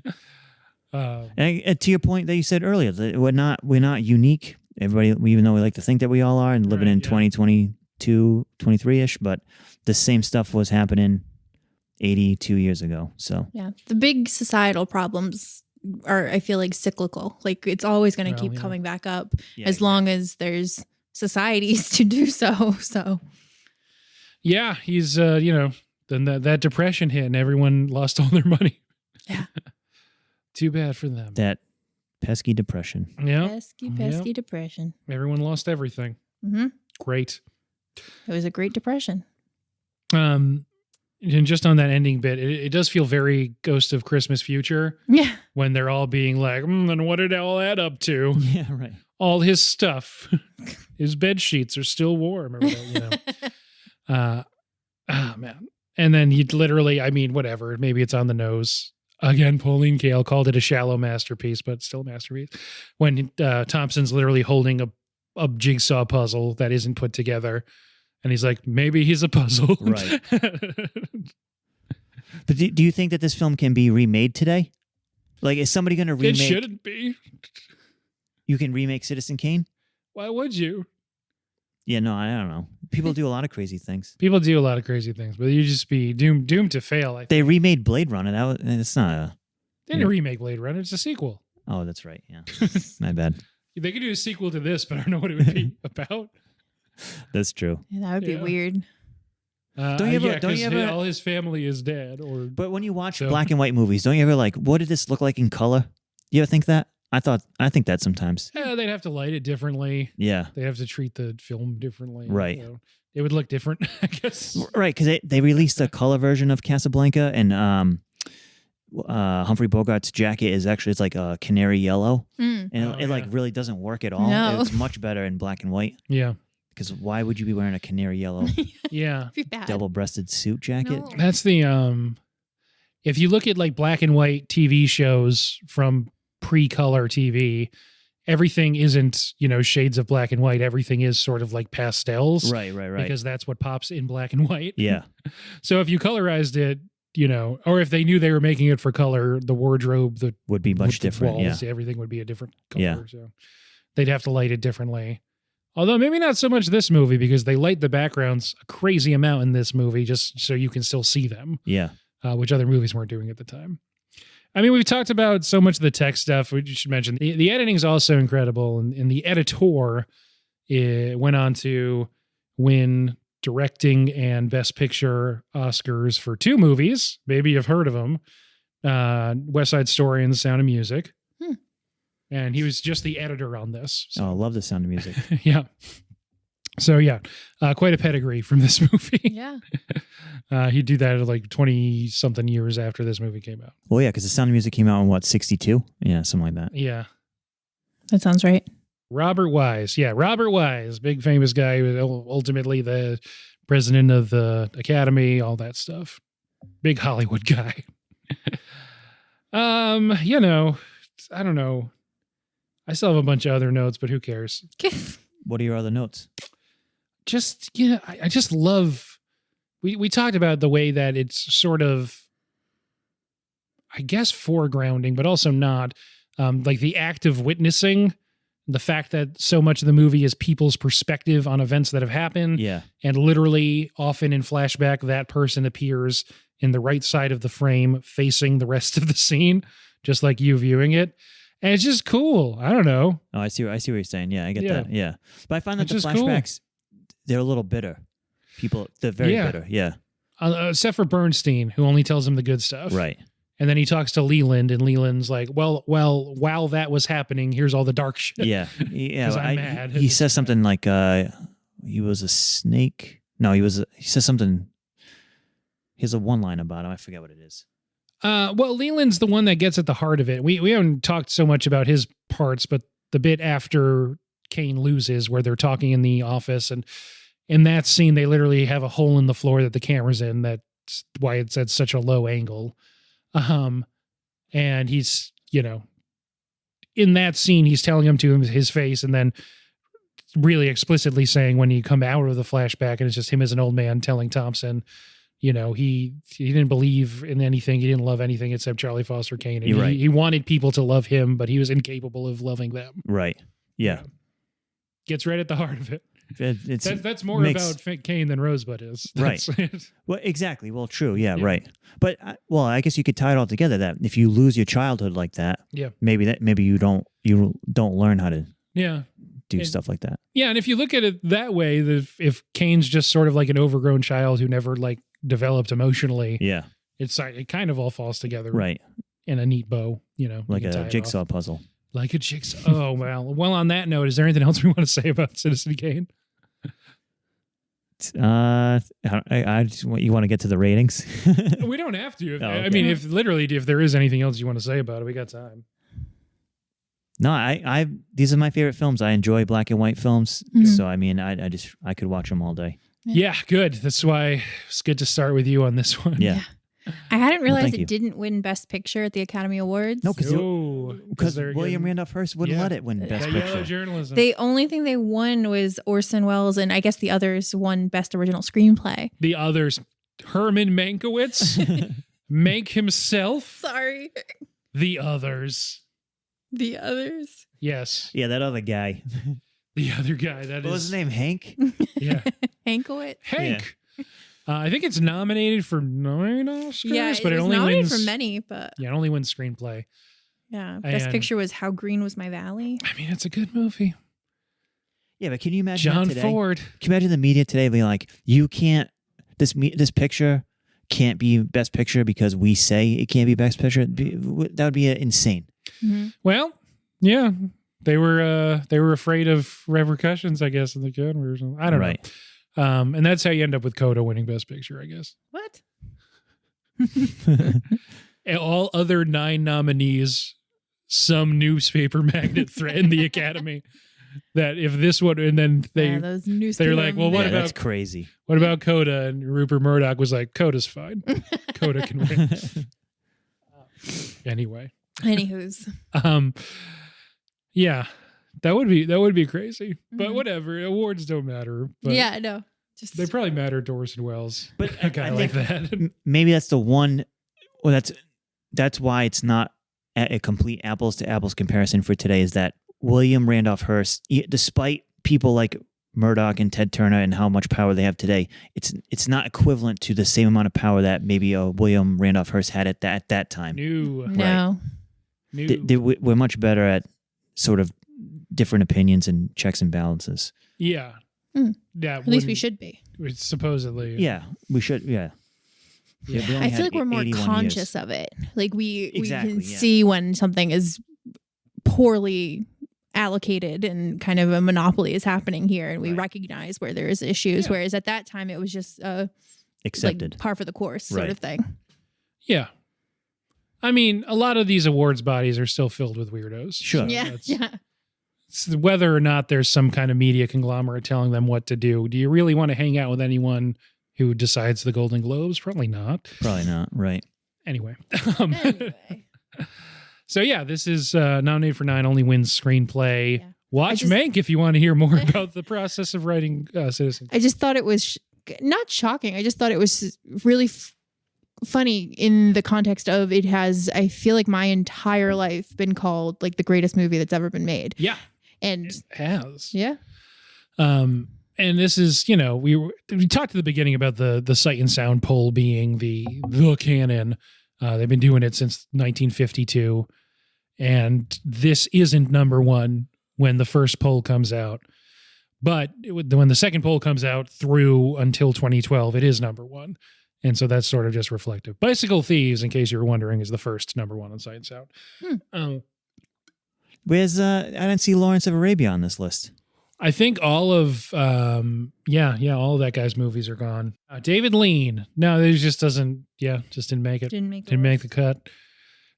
C: And to your point that you said earlier, that we're not unique. Everybody, even though we like to think that we all are, and living in 2022, 23-ish, but the same stuff was happening 82 years ago. So
B: yeah, the big societal problems are, I feel like, cyclical. Like it's always going to keep coming back up as long as there's societies to do so. So
A: yeah, he's then that depression hit and everyone lost all their money.
B: Yeah.
A: Too bad for them.
C: That pesky depression.
A: Yeah.
B: Pesky depression.
A: Everyone lost everything.
B: Mm-hmm.
A: Great.
B: It was a great depression.
A: And just on that ending bit, it does feel very Ghost of Christmas Future.
B: Yeah.
A: When they're all being like, and what did all that up to?
C: Yeah, right.
A: All his stuff. His bed sheets are still warm or whatever, man. And then he literally, whatever, maybe it's on the nose. Again, Pauline Kael called it a shallow masterpiece, but still a masterpiece. When Thompson's literally holding a jigsaw puzzle that isn't put together. And he's like, maybe he's a puzzle.
C: Right. But do you think that this film can be remade today? Like, is somebody going to remake?
A: It shouldn't be.
C: You can remake Citizen Kane?
A: Why would you?
C: Yeah, no, I don't know. People do a lot of crazy things.
A: People do a lot of crazy things, but you just be doomed to fail. I think.
C: They remade Blade Runner. It's not a...
A: They didn't remake Blade Runner. It's a sequel.
C: Oh, that's right. Yeah. My bad.
A: They could do a sequel to this, but I don't know what it would be about.
C: That's true.
B: Yeah, that would be weird.
C: Don't you ever
A: all his family is dead?
C: But when you watch black and white movies, don't you ever like, what did this look like in color? You ever think that? I think that sometimes.
A: Yeah, they'd have to light it differently.
C: Yeah.
A: They have to treat the film differently.
C: Right.
A: It would look different, I guess.
C: Right, because they released a color version of Casablanca, and Humphrey Bogart's jacket is actually, it's like a canary yellow, and it like really doesn't work at all.
B: No.
C: It's much better in black and white.
A: Yeah.
C: Because why would you be wearing a canary yellow
A: yeah
C: double-breasted suit jacket?
B: No.
A: That's the if you look at like black and white TV shows from pre-color TV, everything isn't, shades of black and white. Everything is sort of like pastels.
C: Right.
A: Because that's what pops in black and white.
C: Yeah.
A: So if you colorized it, or if they knew they were making it for color, the wardrobe
C: would be much different.
A: Walls, everything would be a different color. Yeah. So they'd have to light it differently. Although maybe not so much this movie, because they light the backgrounds a crazy amount in this movie just so you can still see them.
C: Yeah.
A: Which other movies weren't doing at the time. We've talked about so much of the tech stuff. We should mention the editing is also incredible. And the editor went on to win directing and Best Picture Oscars for 2 movies. Maybe you've heard of them. West Side Story and The Sound of Music. And he was just the editor on this. So.
C: Oh, I love The Sound of Music.
A: Yeah. So, quite a pedigree from this movie.
B: Yeah.
A: He'd do that like 20-something years after this movie came out.
C: Well, yeah, because The Sound of Music came out in, 62? Yeah, something like that.
A: Yeah.
B: That sounds right.
A: Robert Wise. Yeah, Robert Wise. Big famous guy. Who was ultimately the president of the Academy, all that stuff. Big Hollywood guy. I don't know. I still have a bunch of other notes, but who cares?
C: What are your other notes?
A: I just love, we talked about the way that it's sort of, I guess, foregrounding, but also not, like the act of witnessing, the fact that so much of the movie is people's perspective on events that have happened.
C: Yeah. And
A: literally often in flashback, that person appears in the right side of the frame facing the rest of the scene, just like you viewing it. And it's just cool. I don't know.
C: Oh, I see what you're saying. Yeah, I get that. Yeah. But I find that the flashbacks, they're a little bitter. They're very bitter. Yeah.
A: Except for Bernstein, who only tells him the good stuff.
C: Right.
A: And then he talks to Leland, and Leland's like, well, while that was happening, here's all the dark shit.
C: Yeah. Yeah.
A: I'm mad.
C: He says something like, he was a snake. No, he says something. He has a one line about him. I forget what it is.
A: Well, Leland's the one that gets at the heart of it. We haven't talked so much about his parts, but the bit after Kane loses, where they're talking in the office, and in that scene, they literally have a hole in the floor that the camera's in that why it's at such a low angle. And he's, in that scene, he's telling him to his face, and then really explicitly saying when you come out of the flashback and it's just him as an old man telling Thompson, he didn't believe in anything. He didn't love anything except Charlie Foster Kane. And
C: Right.
A: he wanted people to love him, but he was incapable of loving them.
C: Right. Yeah.
A: Gets right at the heart of it. That's more
C: makes-
A: about Kane than Rosebud is.
C: Right. Well, exactly. Well, true. Yeah, right. But I guess you could tie it all together that if you lose your childhood like that,
A: Yeah.
C: maybe you don't learn how to
A: Yeah.
C: do
A: And-
C: stuff like that.
A: Yeah, and if you look at it that way, if Kane's just sort of like an overgrown child who never like developed emotionally,
C: Yeah.
A: it kind of all falls together
C: Right.
A: in a neat bow, you
C: Like
A: can tie
C: a
A: it
C: jigsaw
A: off.
C: puzzle.
A: Like a jigsaw. Oh, well, on that note, is there anything else we want to say about Citizen Kane?
C: I just want you want to get to the ratings.
A: We don't have to.
C: Oh, okay.
A: I mean, if there is anything else you want to say about it, we got time.
C: No, I these are my favorite films. I enjoy black and white films,
B: Mhm.
C: so I mean, I could watch them all day.
A: Yeah, good. That's why it's good to start with you on this one.
C: Yeah.
B: I hadn't realized
C: thank you.
B: it didn't win Best Picture at the Academy Awards.
C: No, because
A: No, they're
C: William
A: getting-
C: Randolph Hearst wouldn't
A: Yeah.
C: let it win Best
A: that yellow
C: Picture.
A: journalism.
B: The only thing they won was Orson Welles, and I guess the others won Best Original Screenplay.
A: The others, Herman Mankiewicz, Mank himself.
B: Sorry.
A: The others.
B: The others.
A: Yes,
C: Yeah, that other guy.
A: the other guy. That
C: What was his
A: is
C: name? Hank.
A: Yeah,
B: Hankowitz.
A: Hank. I think it's nominated for 9 Oscars,
B: Yeah,
A: but it
B: was
A: only
B: nominated
A: wins
B: for many, but
A: Yeah, it only wins screenplay.
B: yeah. Best
A: And-
B: Picture was How Green Was My Valley.
A: I mean, it's a good movie.
C: Yeah, but can you imagine
A: John
C: that today?
A: Ford.
C: Can you imagine the media today being like, you can't this picture can't be Best Picture because we say it can't be Best Picture? That would be insane.
B: Mhm.
A: Well, yeah, they were afraid of repercussions, I guess, in the camera or something. I don't
C: Right.
A: know. And that's how you end up with Coda winning Best Picture, I guess.
B: What?
A: And all other 9 nominees, some newspaper magnate threatened the Academy that if this one, and then
B: Those newspaper
A: like, well, what
C: Yeah,
A: about-
C: that's crazy.
A: what about Coda? And Rupert Murdoch was like, Coda's fine. Coda can win. Anyway.
B: Anywho's.
A: Yeah, that would be crazy. But
B: Mhm.
A: whatever, awards don't matter. But
B: Yeah, I know. Just
A: they probably matter to Orson Welles.
C: But
A: A guy
C: I
A: like
C: think
A: that.
C: maybe that's the one. Well, that's why it's not a complete apples to apples comparison for today. Is that William Randolph Hearst, despite people like Murdoch and Ted Turner and how much power they have today, it's not equivalent to the same amount of power that maybe William Randolph Hearst had at that time.
A: New.
B: no.
C: We're much better at sort of different opinions and checks and balances.
A: Yeah.
B: Mm.
A: Yeah.
B: At least we should be.
A: Supposedly.
C: Yeah, we should. Yeah.
A: Yeah.
C: we only
B: I
C: had
B: feel like we're more
C: 81
B: conscious
C: years.
B: of it. Like we
C: Exactly,
B: can
C: yeah.
B: see when something is poorly allocated and kind of a monopoly is happening here, and we
C: Right.
B: recognize where there is issues.
A: Yeah.
B: Whereas at that time, it was just
C: Accepted.
B: like par for the course sort
C: Right.
B: of thing.
A: Yeah. I mean, a lot of these awards bodies are still filled with weirdos.
C: Sure.
A: So
B: Yeah,
A: that's-
B: yeah.
A: it's whether or not there's some kind of media conglomerate telling them what to do. Do you really want to hang out with anyone who decides the Golden Globes? Probably not.
C: Probably not. Right.
A: Anyway.
B: Anyway,
A: So yeah, this is nominated for 9, only wins screenplay.
B: Yeah.
A: Watch
B: just-
A: Mank if you want to hear more about the process of writing Citizen.
B: I just thought it was not shocking. I just thought it was really funny in the context of it has, I feel like my entire life been called like the greatest movie that's ever been made.
A: Yeah,
B: And
A: it has.
B: yeah.
A: And this is, we talked at the beginning about the Sight and Sound poll being the canon. They've been doing it since 1952. And this isn't number 1 when the first poll comes out. But when the second poll comes out through until 2012, it is number 1. And so that's sort of just reflective. Bicycle Thieves, in case you were wondering, is the first number 1 on Sight and Sound.
C: Where's I didn't see Lawrence of Arabia on this list.
A: I think all of all of that guy's movies are gone. David Lean, no, it just didn't make it.
B: Didn't make
A: The cut.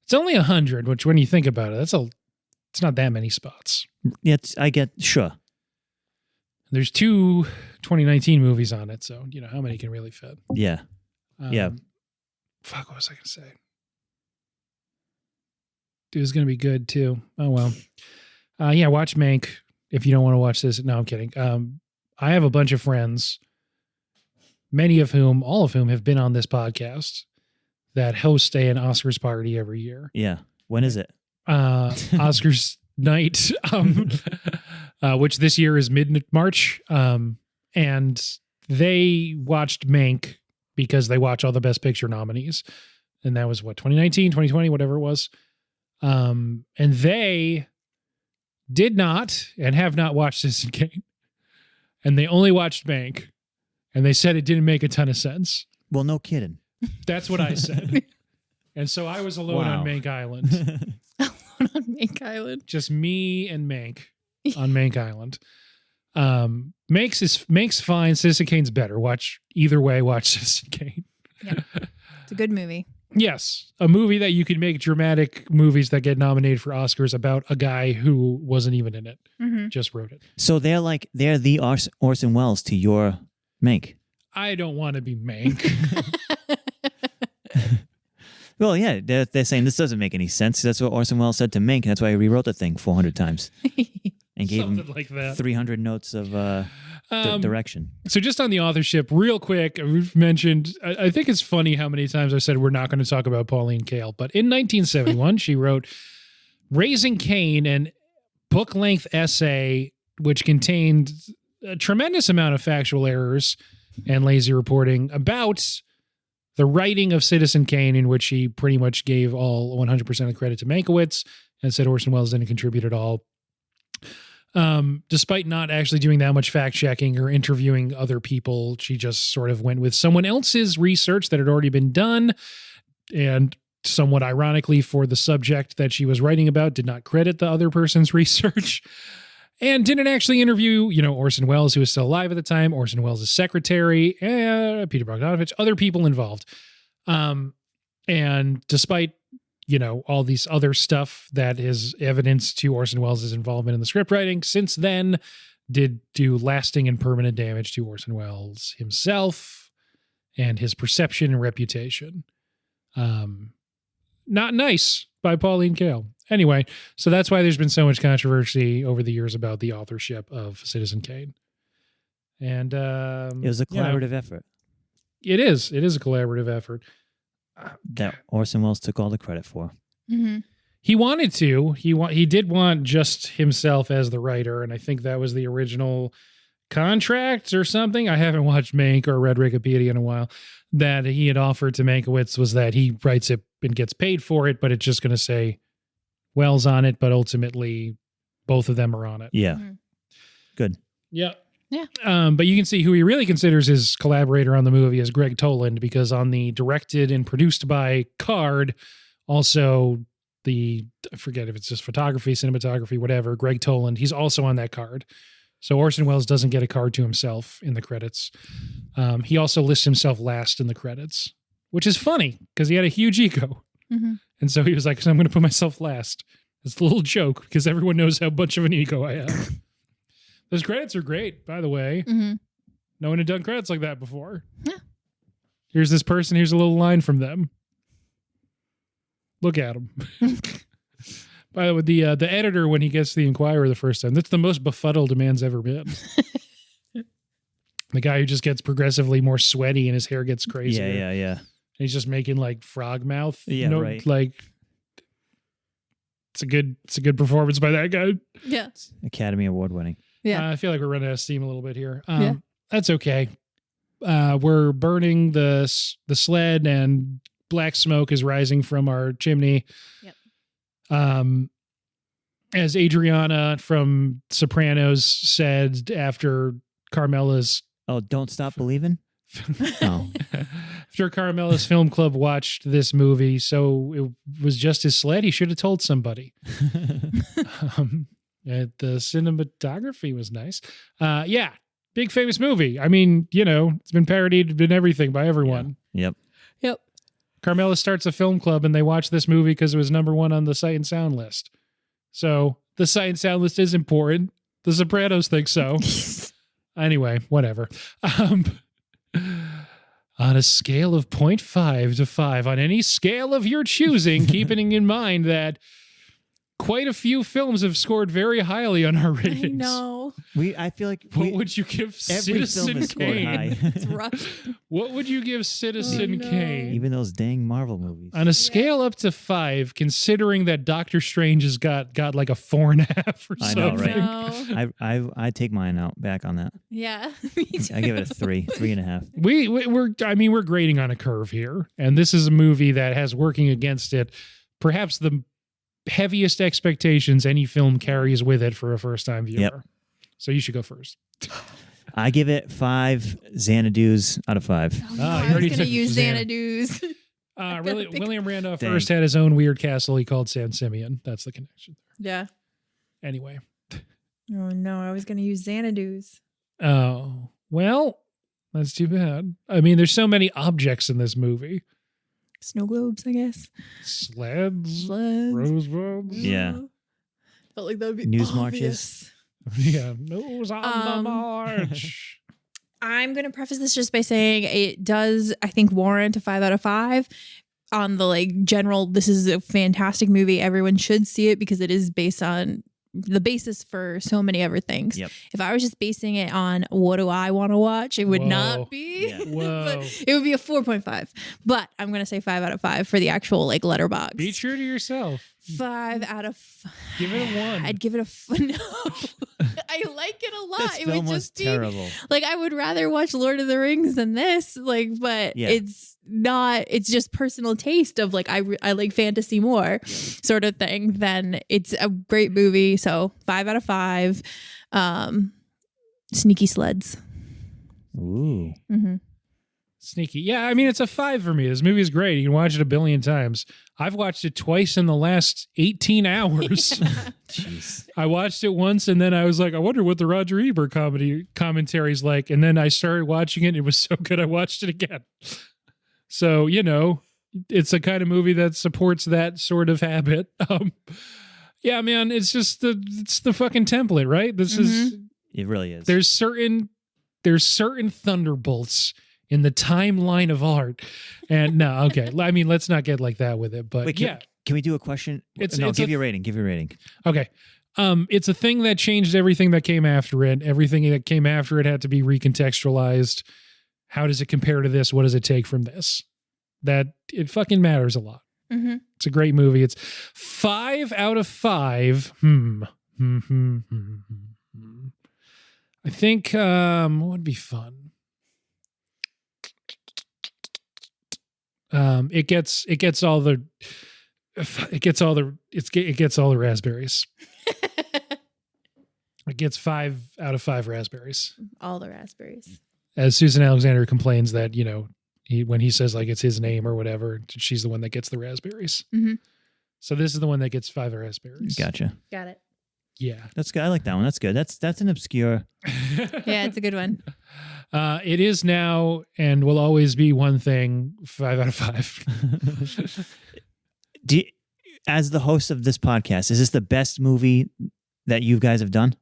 A: It's only 100, which when you think about it, it's not that many spots.
C: Yeah, I get sure.
A: There's 2 2019 movies on it, so how many can really fit?
C: Yeah. Yeah.
A: Fuck, what was I going to say? It was going to be good too. Oh, well. Yeah, watch Mank if you don't want to watch this. No, I'm kidding. I have a bunch of friends, all of whom have been on this podcast, that host an Oscars party every year.
C: Yeah. When is it?
A: Oscars night, which this year is mid-March. And they watched Mank because they watch all the Best Picture nominees. And that was 2019, 2020, whatever it was. And they did not and have not watched Citizen Kane. And they only watched Mank. And they said it didn't make a ton of sense.
C: Well, no kidding.
A: That's what I said. And so I was alone on Mank Island.
B: Alone on Mank Island.
A: Just me and Mank on Mank Island. Mank's fine. Citizen Kane's better. Watch Citizen Kane.
B: Yeah. It's a good movie.
A: Yes, a movie that you can make dramatic movies that get nominated for Oscars about a guy who wasn't even in it.
B: Mm-hmm.
A: Just wrote it.
C: So they're the Orson Welles to your Mank.
A: I don't want to be Mank.
C: Well, yeah, they're saying this doesn't make any sense. That's what Orson Welles said to Mank. That's why he rewrote the thing 400 times and gave him
A: like that.
C: 300 notes of direction.
A: So just on the authorship, real quick, we've mentioned, I think it's funny how many times I've said we're not going to talk about Pauline Kael, but in 1971, she wrote Raising Cain, an book-length essay which contained a tremendous amount of factual errors and lazy reporting about the writing of Citizen Kane, in which she pretty much gave all 100% of credit to Mankiewicz and said Orson Welles didn't contribute at all. Despite not actually doing that much fact checking or interviewing other people, she just sort of went with someone else's research that had already been done, and somewhat ironically for the subject that she was writing about, did not credit the other person's research, and didn't actually interview, Orson Welles, who was still alive at the time, Orson Welles' secretary, Peter Bogdanovich, other people involved. And despite all these other stuff that is evidence to Orson Welles' involvement in the script writing, since then did do lasting and permanent damage to Orson Welles himself and his perception and reputation. Not nice by Pauline Kael. Anyway, so that's why there's been so much controversy over the years about the authorship of Citizen Kane. And it
C: was a collaborative effort.
A: It is. It is a collaborative effort.
C: That Orson Welles took all the credit for.
B: Mm-hmm.
A: He wanted to. He did want just himself as the writer, and I think that was the original contract or something. I haven't watched Mank or read Wikipedia in a while. That he had offered to Mankiewicz was that he writes it and gets paid for it, but it's just going to say Wells on it, but ultimately both of them are on it.
C: Yeah.
B: Mm-hmm.
C: Good.
B: Yeah.
A: But you can see who he really considers his collaborator on the movie is Greg Toland, because on the directed and produced by card, also I forget if it's just photography, cinematography, whatever, Greg Toland, he's also on that card. So Orson Welles doesn't get a card to himself in the credits. He also lists himself last in the credits, which is funny because he had a huge ego.
B: Mm-hmm.
A: And so he was like, so I'm going to put myself last. It's a little joke because everyone knows how much of an ego I have. Those credits are great, by the way.
B: Mm-hmm.
A: No one had done credits like that before.
B: Yeah.
A: Here's this person. Here's a little line from them. Look at him. By the way, the editor, when he gets to the Inquirer the first time, that's the most befuddled a man's ever been. The guy who just gets progressively more sweaty and his hair gets crazier.
C: Yeah.
A: And he's just making like frog mouth.
C: Yeah, right.
A: Like it's a good performance by that guy.
B: Yeah.
C: Academy Award winning.
B: Yeah.
A: I feel like we're running out of steam a little bit here.
B: Yeah.
A: That's okay. We're burning the sled and black smoke is rising from our chimney.
B: Yep.
A: As Adriana from Sopranos said after Carmela's
C: Don't Stop Believing? Oh.
A: After Carmela's film club watched this movie, so it was just his sled, he should have told somebody. The cinematography was nice. Yeah, big famous movie. I mean, it's been parodied and everything by everyone.
C: Yeah.
B: Yep.
A: Carmela starts a film club and they watch this movie because it was #1 on the Sight and Sound list. So the Sight and Sound list is important. The Sopranos think so. Anyway, whatever. On a scale of 0.5 to 5, on any scale of your choosing, keeping in mind that quite a few films have scored very highly on our ratings.
B: I know.
C: I feel like
A: What would you give
C: every film
A: Citizen
C: has scored
A: Kane?
C: high.
B: It's rough.
A: What would you give Citizen
B: no.
A: Kane?
C: Even those dang Marvel movies.
A: On a scale up to 5, considering that Doctor Strange has got like a 4.5 or
C: I know,
A: something.
C: right?
B: No.
C: I take mine out back on that.
B: Yeah. Me too.
C: I give it a 3.5.
A: We're grading on a curve here, and this is a movie that has working against it perhaps the heaviest expectations any film carries with it for a first-time viewer.
C: Yep.
A: So you should go first.
C: I give it 5 Xanadu's out of 5.
B: Oh, no,
A: you
B: I
A: already
B: was going to
A: took
B: use
A: Xanadu's.
B: Xanadu's.
A: Really,
B: pick-
A: William Randolph
C: Dang.
A: first had his own weird castle he called San Simeon. That's the connection.
B: Yeah.
A: Anyway.
B: Oh, no. I was going to use Xanadu's.
A: Oh, well, that's too bad. I mean, there's so many objects in this movie.
B: Snow globes, I guess.
A: Sleds,
B: Sleds.
A: rosebuds.
C: Yeah.
B: Felt like that would be
C: News
B: obvious.
A: Yeah, nose on the
B: Um,
A: march.
B: I'm going to preface this just by saying it does, I think, warrant a 5 out of 5 on the like general. This is a fantastic movie. Everyone should see it because it is based on the basis for so many other things.
C: Yep.
B: If I was just basing it on what do I want to watch, it would
A: Whoa.
B: not be.
C: Yeah.
A: Whoa.
B: But it would be a 4.5. But I'm going to say 5 out of 5 for the actual like letterbox.
A: Be true to yourself.
B: 5 out of 5.
A: Give it a 1.
B: I'd give it a no. I like it a lot.
C: This
B: It
C: film
B: would
C: was
B: just be
C: terrible.
B: like I would rather watch Lord of the Rings than this. Like, but
C: Yeah.
B: it's not. It's just personal taste of like I like fantasy more, sort of thing. Then it's a great movie. So 5 out of 5. Sneaky sleds.
C: Ooh.
B: Mm-hmm.
A: Sneaky. Yeah, I mean, it's a 5 for me. This movie is great. You can watch it a billion times. I've watched it twice in the last 18 hours.
C: Jeez.
A: I watched it once, and then I was like, I wonder what the Roger Ebert commentary is like. And then I started watching it, and it was so good, I watched it again. So, it's a kind of movie that supports that sort of habit. Yeah, man, it's just the fucking template, right? This is
C: It really is.
A: there's certain thunderbolts in the timeline of art, and no, okay. I mean, let's not get like that with it, but
C: Wait,
A: yeah,
C: can we do a question?
A: It's
C: give
A: a-
C: your rating. Give your rating.
A: okay. It's a thing that changed everything that came after it. Everything that came after it had to be recontextualized. How does it compare to this? What does it take from this? That it fucking matters a lot.
B: Mm-hmm.
A: It's a great movie. It's 5 out of 5. I think what would be fun? It gets all the raspberries. It gets 5 out of 5 raspberries.
B: All the raspberries.
A: As Susan Alexander complains that, when he says like it's his name or whatever, she's the one that gets the raspberries.
B: Mhm.
A: So this is the one that gets 5 raspberries.
C: Gotcha.
B: Got it.
A: Yeah.
C: That's good. I like that one. That's good. That's an obscure.
B: Yeah, it's a good one.
A: It is now and will always be one thing, 5 out of 5.
C: As the host of this podcast, is this the best movie that you guys have done?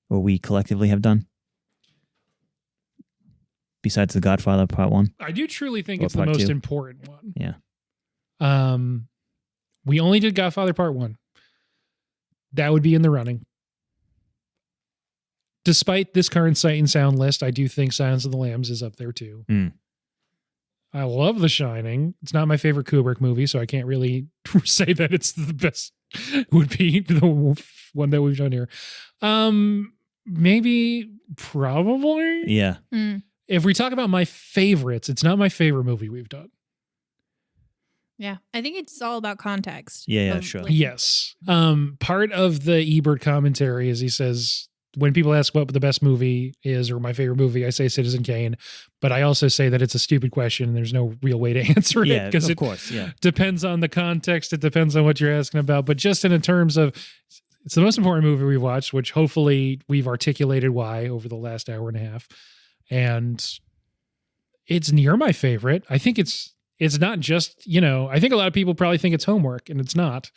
C: Or we collectively have done? Besides The Godfather Part 1?
A: I do truly think
C: Or
A: it's the
C: part
A: most
C: 2.
A: important one.
C: Yeah.
A: We only did Godfather Part 1. That would be in the running. Despite this current Sight and Sound list, I do think Silence of the Lambs is up there too.
C: Mm.
A: I love The Shining. It's not my favorite Kubrick movie, so I can't really say that it's the best. It would be the one that we've done here. Probably.
C: Yeah.
B: Mm.
A: If we talk about my favorites, it's not my favorite movie we've done.
B: Yeah, I think it's all about context.
C: Yeah,
B: of,
C: sure.
B: like,
A: Yes. Part of the Ebert commentary is he says, when people ask what the best movie is or my favorite movie, I say Citizen Kane, but I also say that it's a stupid question and there's no real way to answer
C: Yeah,
A: it because
C: of
A: it
C: course. Yeah.
A: depends on the context. It depends on what you're asking about. But just in terms of, it's the most important movie we've watched, which hopefully we've articulated why over the last hour and a half. And it's near my favorite. I think it's not just, I think a lot of people probably think it's homework, and it's not.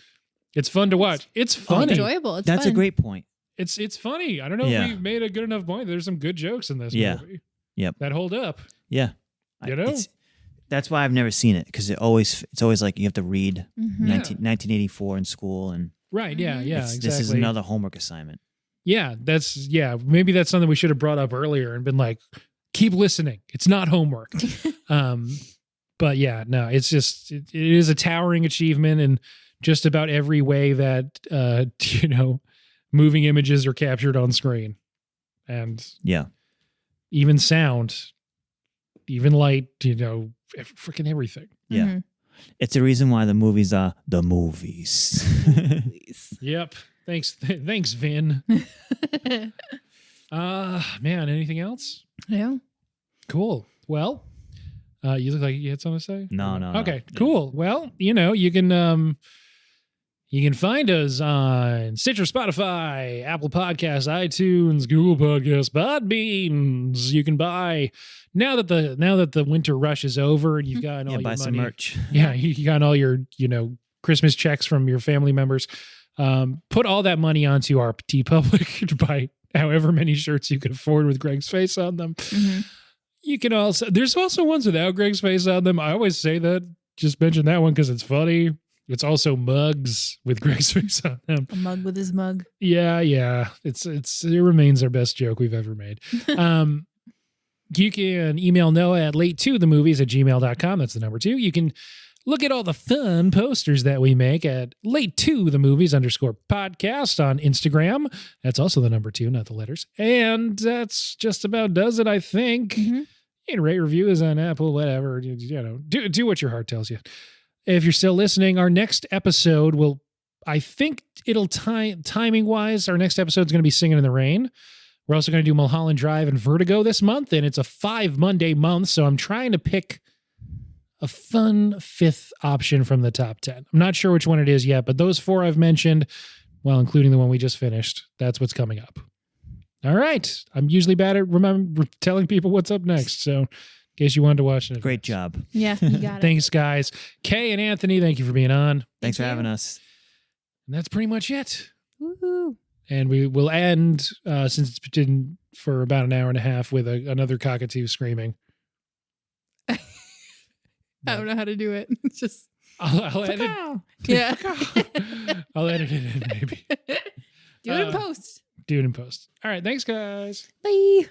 A: It's fun to watch. It's funny.
B: enjoyable. It's
C: That's
B: fun.
C: a great point.
A: It's funny. I don't know
C: Yeah.
A: if we made a good enough point. There's some good jokes in this
C: Yeah.
A: movie.
C: Yep.
A: That hold up.
C: Yeah.
A: You know?
C: That's why I've never seen it, because it's always like you have to read
B: Mhm.
C: 1984 in school, and
A: Right. Yeah.
B: Mhm.
A: Yeah. Exactly.
C: this is another homework assignment.
A: Yeah. Maybe that's something we should have brought up earlier and been like, keep listening. It's not homework. But yeah, no, it's just, it is a towering achievement in just about every way that, moving images are captured on screen. And
C: Yeah.
A: even sound, even light, freaking everything.
C: Yeah.
B: Mhm.
C: It's the reason why the movies are the movies.
A: Yep. Thanks, Vin. Man, anything else?
B: Yeah.
A: Cool. Well, you look like you had something to say?
C: No.
A: Okay, cool. Well, you can find us on Stitcher, Spotify, Apple Podcasts, iTunes, Google Podcasts, Podbeans. You can buy now that the winter rush is over and you've gotten all your
C: buy
A: money.
C: some merch.
A: Yeah, you got all your Christmas checks from your family members. Put all that money onto our TeePublic to buy however many shirts you can afford with Greg's face on them.
B: Mhm.
A: You can there's also ones without Greg's face on them. I always say that. Just mention that one because it's funny. It's also mugs with Greg's face on them.
B: A mug with his mug.
A: Yeah. It remains our best joke we've ever made. You can email Noah at late2themovies@gmail.com. That's the number 2. You can look at all the fun posters that we make at late2themovies_podcast on Instagram. That's also the number 2, not the letters. And that's just about does it, I think.
B: Mhm.
A: You can rate reviews on Apple, whatever. Do what your heart tells you. If you're still listening, our next episode I think it'll timing wise, our next episode is going to be Singing in the Rain. We're also going to do Mulholland Drive and Vertigo this month, and it's a 5 Monday month, so I'm trying to pick a fun 5th option from the top 10. I'm not sure which one it is yet, but those 4 I've mentioned, well, including the one we just finished, that's what's coming up. All right. I'm usually bad at telling people what's up next, so in case you wanted to watch it.
C: Great job.
B: Yeah, you got it.
A: Thanks, guys. Kay and Anthony, thank you for being on.
C: Thanks for
B: you.
C: having us.
A: And that's pretty much it.
B: Woohoo.
A: And we will end, since it's been for about an hour and a half, with another cockatoo screaming.
B: I don't know how to do it. It's just
A: I'll edit.
B: yeah.
A: I'll edit it in, maybe.
B: Do it in post.
A: Do it in post. All right. Thanks, guys.
B: Bye.